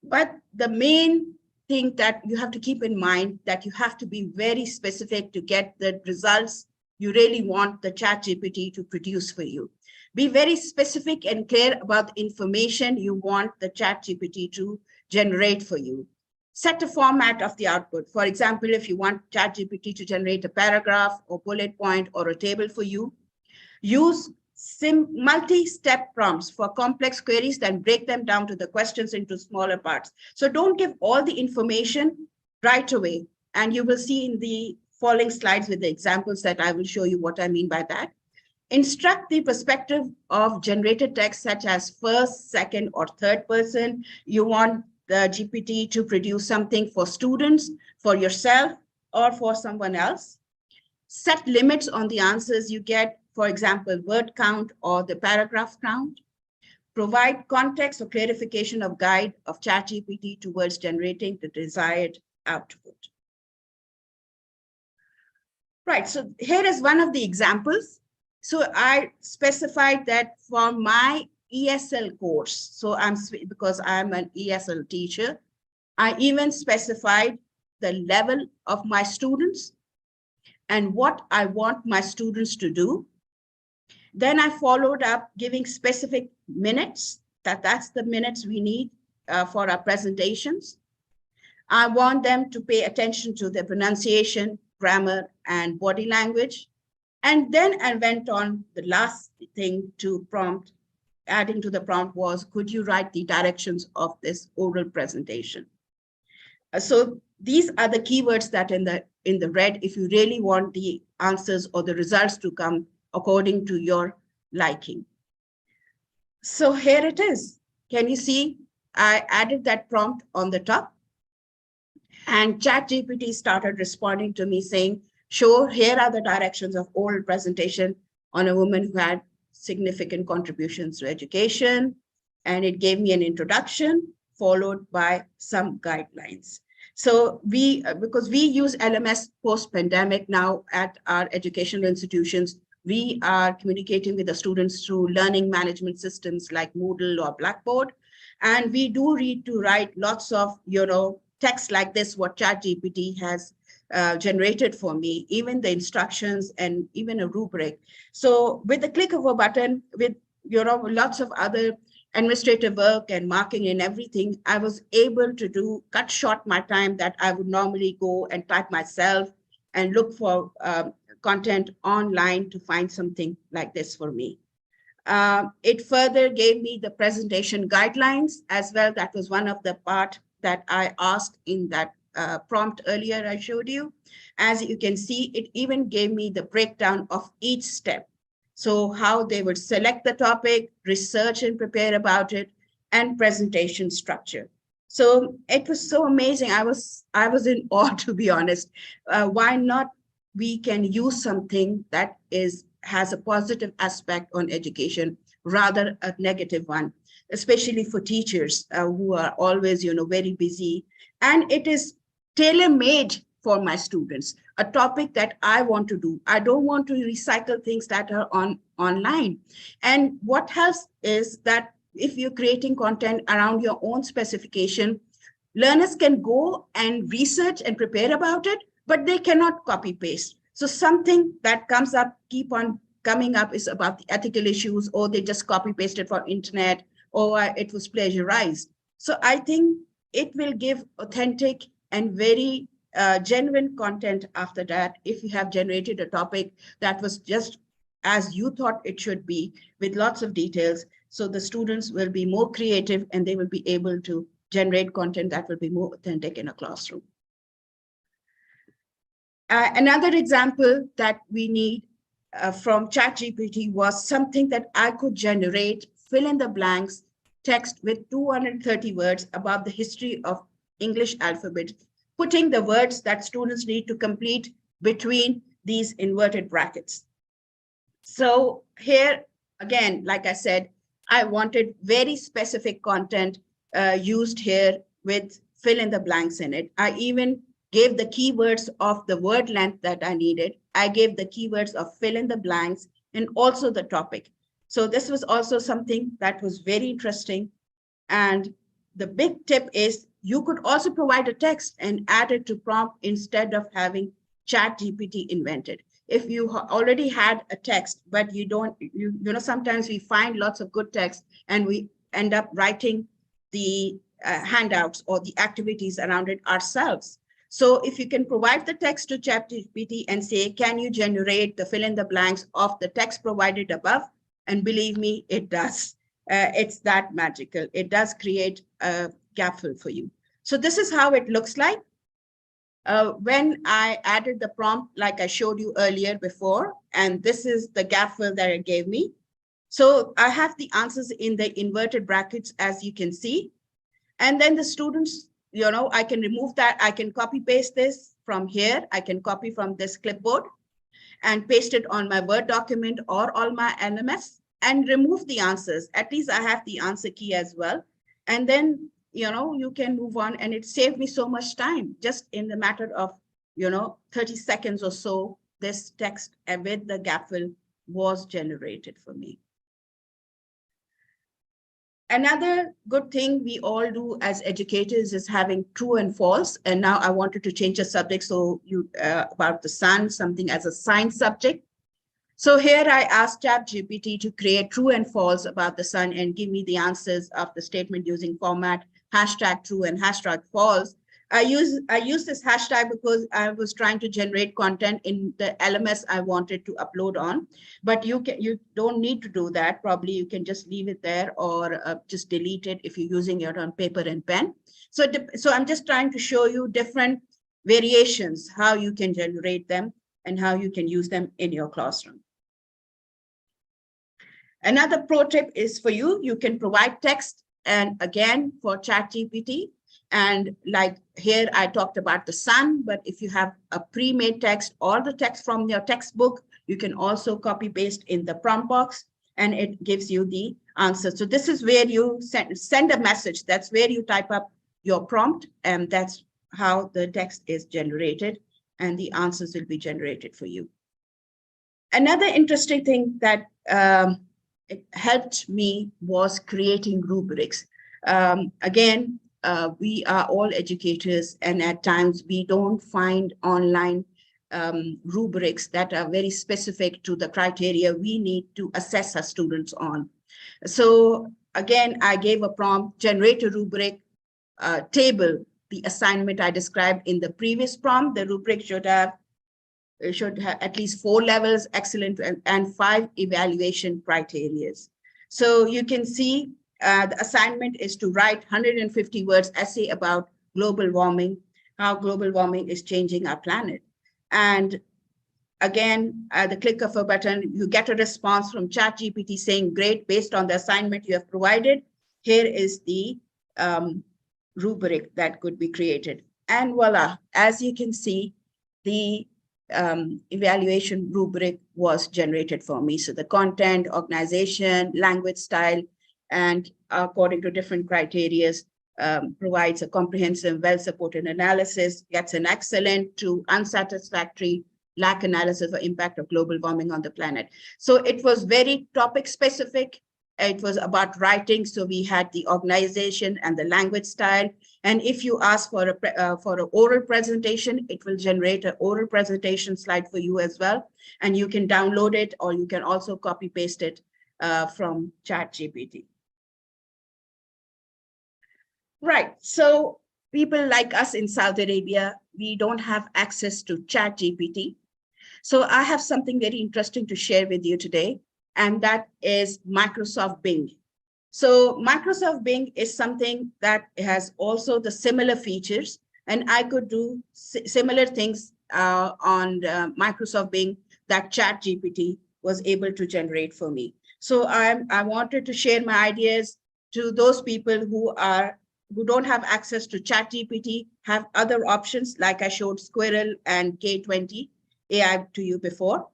But the main thing that you have to keep in mind that you have to be very specific to get the results you really want the ChatGPT to produce for you. Be very specific and clear about the information you want the ChatGPT to generate for you. Set a format of the output. For example, if you want ChatGPT to generate a paragraph or bullet point or a table for you, use multi-step prompts for complex queries, then break them down to the questions into smaller parts. So don't give all the information right away. And you will see in the following slides with the examples that I will show you what I mean by that. Instruct the perspective of generated text, such as first, second, or third person. You want the GPT to produce something for students, for yourself, or for someone else. Set limits on the answers you get, for example, word count or the paragraph count. Provide context or clarification of guide of ChatGPT towards generating the desired output. Right, so here is one of the examples. So I specified that for my ESL course, so because I'm an ESL teacher, I even specified the level of my students and what I want my students to do. Then I followed up giving specific minutes, that's the minutes we need for our presentations. I want them to pay attention to the pronunciation, grammar, and body language. And then I went on, the last thing to prompt, adding to the prompt was, could you write the directions of this oral presentation? So these are the keywords that in the red, if you really want the answers or the results to come according to your liking. So here it is. Can you see? I added that prompt on the top. And ChatGPT started responding to me saying, sure, here are the directions of oral presentation on a woman who had significant contributions to education. And it gave me an introduction followed by some guidelines. So because we use LMS post-pandemic now at our educational institutions, we are communicating with the students through learning management systems like Moodle or Blackboard. And we do read to write lots of, text like this, what ChatGPT has generated for me, even the instructions and even a rubric. So with the click of a button, with lots of other administrative work and marking and everything, I was able to cut short my time that I would normally go and type myself and look for content online to find something like this for me. It further gave me the presentation guidelines as well. That was one of the part that I asked in that prompt earlier I showed you. As you can see, it even gave me the breakdown of each step. So how they would select the topic, research and prepare about it, and presentation structure. So it was so amazing. I was in awe, to be honest. Why not we can use something that has a positive aspect on education rather a negative one, especially for teachers who are always, very busy. And it is tailor-made for my students, a topic that I want to do. I don't want to recycle things that are online. And what helps is that if you're creating content around your own specification, learners can go and research and prepare about it, but they cannot copy paste. So something that comes up, keep on coming up, is about the ethical issues, or they just copy pasted from internet, or it was plagiarized. So I think it will give authentic and very genuine content after that if you have generated a topic that was just as you thought it should be, with lots of details. So the students will be more creative and they will be able to generate content that will be more authentic in a classroom. Another example that we need from ChatGPT was something that I could generate fill in the blanks text with 230 words about the history of English alphabet, putting the words that students need to complete between these inverted brackets. So here, again, like I said, I wanted very specific content used here with fill in the blanks in it. I even gave the keywords of the word length that I needed. I gave the keywords of fill in the blanks and also the topic. So this was also something that was very interesting. And the big tip is you could also provide a text and add it to prompt instead of having ChatGPT invented. If you already had a text, but you don't, you know, sometimes we find lots of good text and we end up writing the handouts or the activities around it ourselves. So if you can provide the text to ChatGPT and say, can you generate the fill in the blanks of the text provided above? And believe me, it does. It's that magical. It does create a gap fill for you. So this is how it looks like. When I added the prompt, like I showed you earlier before, and this is the gap fill that it gave me. So I have the answers in the inverted brackets, as you can see. And then the students, you know, I can remove that. I can copy paste this from here. I can copy from this clipboard and paste it on my Word document or on my LMS and remove the answers. At least I have the answer key as well. And then, you know, you can move on, and it saved me so much time. Just in the matter of, you know, 30 seconds or so, this text with the gap fill was generated for me. Another good thing we all do as educators is having true and false. And now I wanted to change the subject. So you about the sun, something as a science subject. So here I asked ChatGPT to create true and false about the sun and give me the answers of the statement using format #true and #false. I use this hashtag because I was trying to generate content in the LMS I wanted to upload on, but you don't need to do that. Probably you can just leave it there or just delete it if you're using it on paper and pen. So I'm just trying to show you different variations, how you can generate them and how you can use them in your classroom. Another pro tip is for you, you can provide text, and again for ChatGPT. And like here, I talked about the sun, but if you have a pre-made text or the text from your textbook, you can also copy paste in the prompt box and it gives you the answer. So this is where you send a message. That's where you type up your prompt, and that's how the text is generated and the answers will be generated for you. Another interesting thing that it helped me was creating rubrics. Again, we are all educators, and at times we don't find online rubrics that are very specific to the criteria we need to assess our students on. So again, I gave a prompt, generate a rubric table, the assignment I described in the previous prompt. The rubric should have at least 4 levels, excellent, and 5 evaluation criteria. So you can see the assignment is to write 150 words essay about global warming, how global warming is changing our planet. And again, at the click of a button, you get a response from ChatGPT saying, great, based on the assignment you have provided, here is the rubric that could be created. And voila, as you can see, the evaluation rubric was generated for me. So the content, organization, language style, and according to different criteria, provides a comprehensive, well-supported analysis, gets an excellent to unsatisfactory, lack analysis of impact of global warming on the planet. So it was very topic specific. It was about writing. So we had the organization and the language style. And if you ask for an oral presentation, it will generate an oral presentation slide for you as well. And you can download it, or you can also copy paste it from ChatGPT. Right. So people like us in Saudi Arabia, we don't have access to ChatGPT. So I have something very interesting to share with you today, and that is Microsoft Bing. So Microsoft Bing is something that has also the similar features, and I could do similar things on Microsoft Bing that ChatGPT was able to generate for me. So I wanted to share my ideas to those people who don't have access to ChatGPT, have other options like I showed Squirrel and K20 AI to you before.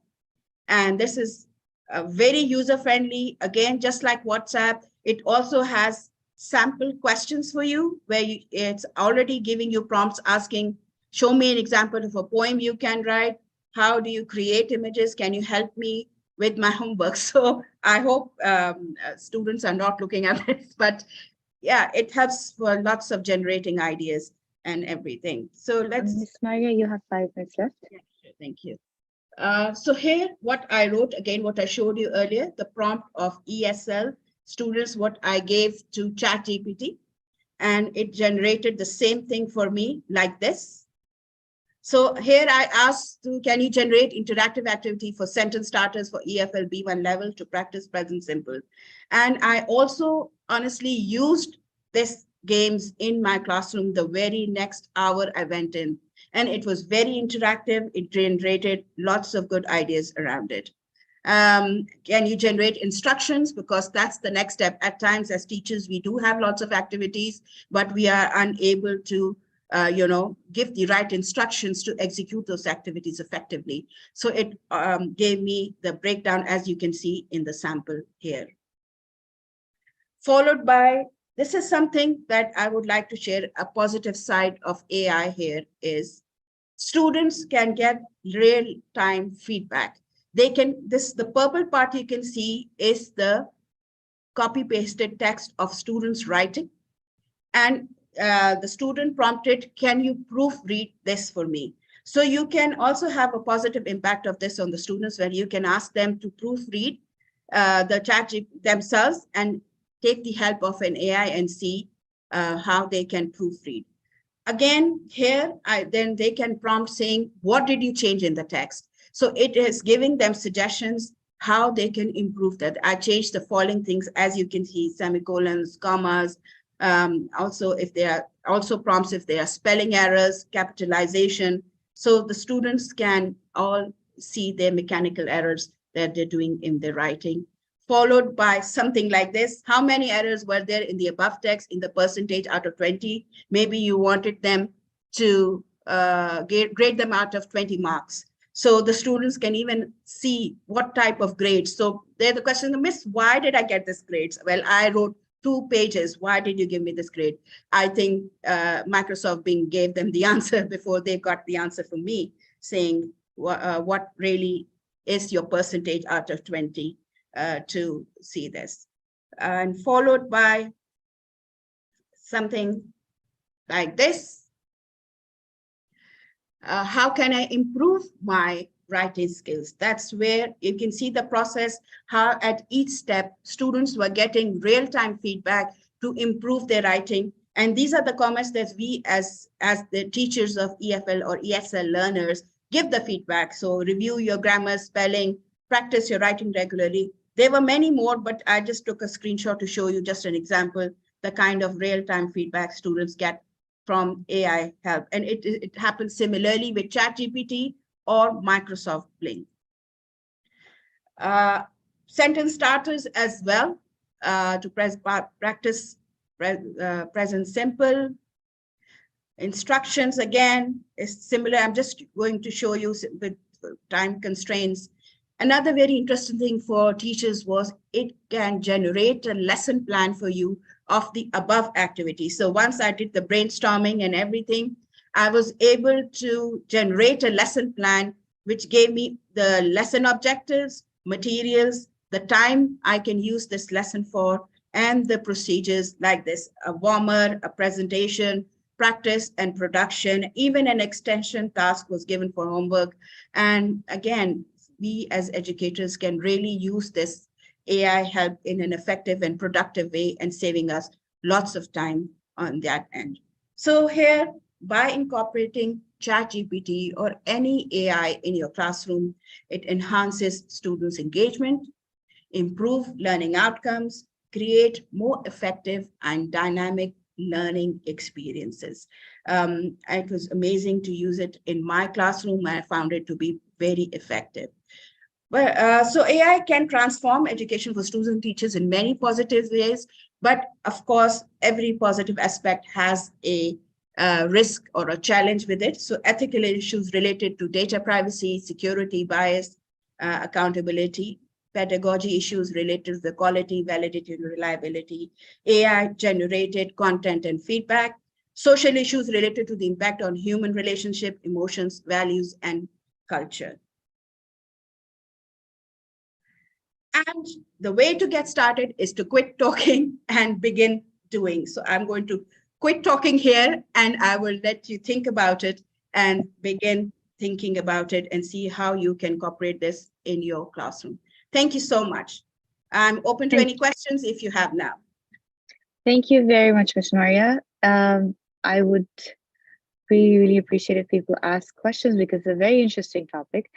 And this is very user-friendly. Again, just like WhatsApp, it also has sample questions for you where it's already giving you prompts asking, show me an example of a poem you can write. How do you create images? Can you help me with my homework? So I hope students are not looking at this, but yeah, it helps for lots of generating ideas and everything. So let's.
Ms. Maria, you have 5 minutes left.
Thank you. So here, what I wrote, again, what I showed you earlier, the prompt of ESL students, what I gave to ChatGPT, and it generated the same thing for me like this. So here I asked, can you generate interactive activity for sentence starters for EFL B1 level to practice present simple? And I also honestly used this games in my classroom the very next hour I went in. And it was very interactive. It generated lots of good ideas around it. Can you generate instructions? Because that's the next step. At times as teachers, we do have lots of activities, but we are unable to give the right instructions to execute those activities effectively. So it gave me the breakdown, as you can see in the sample here. Followed by, this is something that I would like to share. A positive side of AI here is students can get real-time feedback. They can, the purple part you can see is the copy-pasted text of students writing. And the student prompted, can you proofread this for me? So you can also have a positive impact of this on the students when you can ask them to proofread the chat themselves and take the help of an AI and see how they can proofread. Again, here, then they can prompt saying, what did you change in the text? So it is giving them suggestions how they can improve that. I changed the following things, as you can see, semicolons, commas. Also, if they are also prompts, if there are spelling errors, capitalization. So the students can all see their mechanical errors that they're doing in their writing. Followed by something like this. How many errors were there in the above text in the percentage out of 20? Maybe you wanted them to grade them out of 20 marks. So the students can even see what type of grades. So they're the question, Miss, why did I get this grades? Well, I wrote 2 pages. Why did you give me this grade? I think Microsoft Bing gave them the answer before they got the answer from me, saying what really is your percentage out of 20 to see this. And followed by something like this. How can I improve my writing skills? That's where you can see the process, how at each step, students were getting real-time feedback to improve their writing. And these are the comments that we as the teachers of EFL or ESL learners give the feedback. So review your grammar, spelling, practice your writing regularly. There were many more, but I just took a screenshot to show you just an example, the kind of real-time feedback students get from AI help. And it happens similarly with ChatGPT or Microsoft Bing. Sentence starters as well to practice present simple. Instructions again is similar. I'm just going to show you with time constraints. Another very interesting thing for teachers was it can generate a lesson plan for you of the above activities. So once I did the brainstorming and everything, I was able to generate a lesson plan, which gave me the lesson objectives, materials, the time I can use this lesson for, and the procedures like this, a warmer, a presentation, practice and production, even an extension task was given for homework. And again, we as educators can really use this AI help in an effective and productive way and saving us lots of time on that end. So here, by incorporating ChatGPT or any AI in your classroom, it enhances students' engagement, improve learning outcomes, create more effective and dynamic learning experiences. It was amazing to use it in my classroom. I found it to be very effective. So AI can transform education for students and teachers in many positive ways, but of course, every positive aspect has a risk or a challenge with it. So ethical issues related to data privacy, security, bias, accountability, pedagogy issues related to the quality, validity, and reliability, AI-generated content and feedback, social issues related to the impact on human relationship, emotions, values, and culture. And the way to get started is to quit talking and begin doing. So I'm going to quit talking here, and I will let you think about it and begin thinking about it and see how you can incorporate this in your classroom. Thank you so much. I'm open to any questions if you have now.
Thank you very much, Ms. Maria. I would really appreciate if people ask questions because it's a very interesting topic.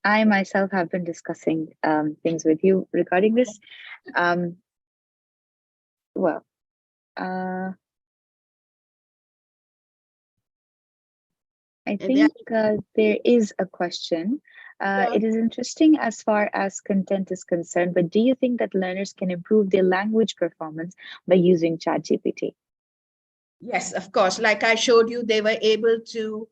I myself have been discussing things with you regarding this. I think there is a question. It is interesting as far as content is concerned, but do you think that learners can improve their language performance by using ChatGPT?
Yes, of course. Like I showed you, they were able to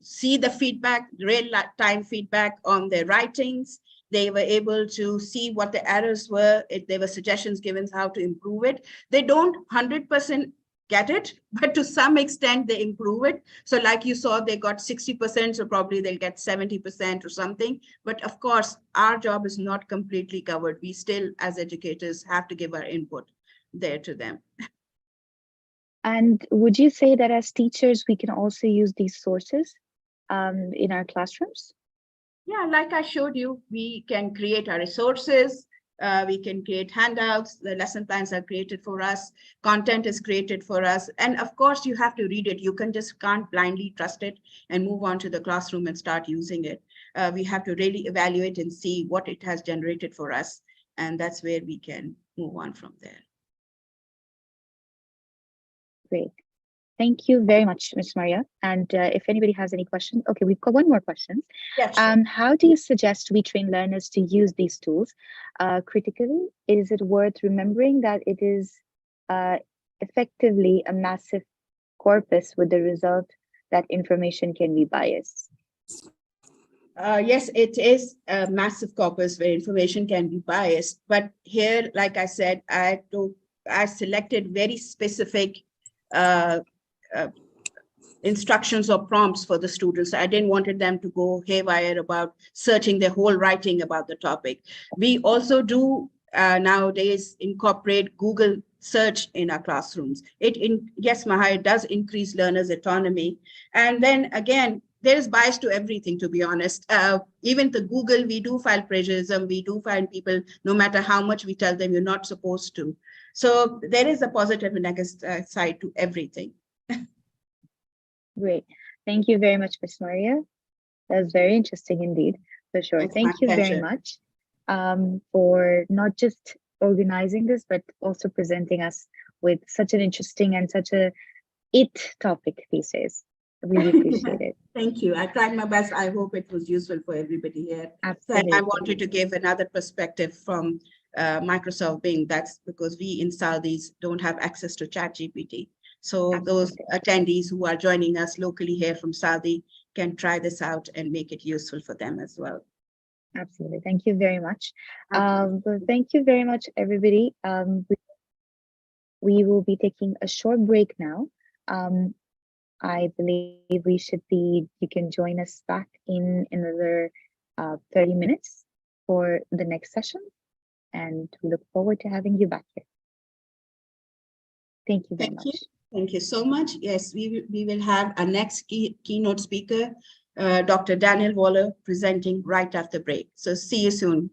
see the feedback, real-time feedback on their writings. They were able to see what the errors were. If there were suggestions given how to improve it. They don't 100% get it, but to some extent they improve it. So like you saw, they got 60%, so probably they'll get 70% or something. But of course, our job is not completely covered. We still, as educators, have to give our input there to them.
And would you say that as teachers, we can also use these sources in our classrooms?
Yeah, like I showed you, we can create our resources. We can create handouts. The lesson plans are created for us. Content is created for us. And of course, you have to read it. You can't blindly trust it and move on to the classroom and start using it. We have to really evaluate and see what it has generated for us. And that's where we can move on from there.
Great. Thank you very much, Ms. Maria. And if anybody has any questions, okay, we've got one more question.
Yeah, sure.
How do you suggest we train learners to use these tools critically? Is it worth remembering that it is effectively a massive corpus with the result that information can be biased?
Yes, it is a massive corpus where information can be biased. But here, like I said, I selected very specific instructions or prompts for the students. I didn't want them to go haywire about searching their whole writing about the topic. We also do nowadays incorporate Google search in our classrooms. Yes, Maha, it does increase learners' autonomy. And then again, there is bias to everything, to be honest. Even the Google, we do find plagiarism. We do find people, no matter how much we tell them, you're not supposed to. So there is a positive and negative side to everything.
Great. Thank you very much, Ms. Maria. That was very interesting indeed, for sure. Thank you very much for not just organizing this, but also presenting us with such an interesting and such a topic these days. I really appreciate it.
Thank you. I tried my best. I hope it was useful for everybody here.
Absolutely.
So I wanted to give another perspective from Microsoft Bing. That's because we in Saudis don't have access to ChatGPT. So those attendees who are joining us locally here from Saudi can try this out and make it useful for them as well.
Absolutely. Thank you very much. Thank you very much, everybody. We will be taking a short break now. I believe you can join us back in another 30 minutes for the next session. And we look forward to having you back here. Thank you very much.
Thank you so much. Yes, we will have our next keynote speaker, Dr. Daniel Waller, presenting right after break. So see you soon.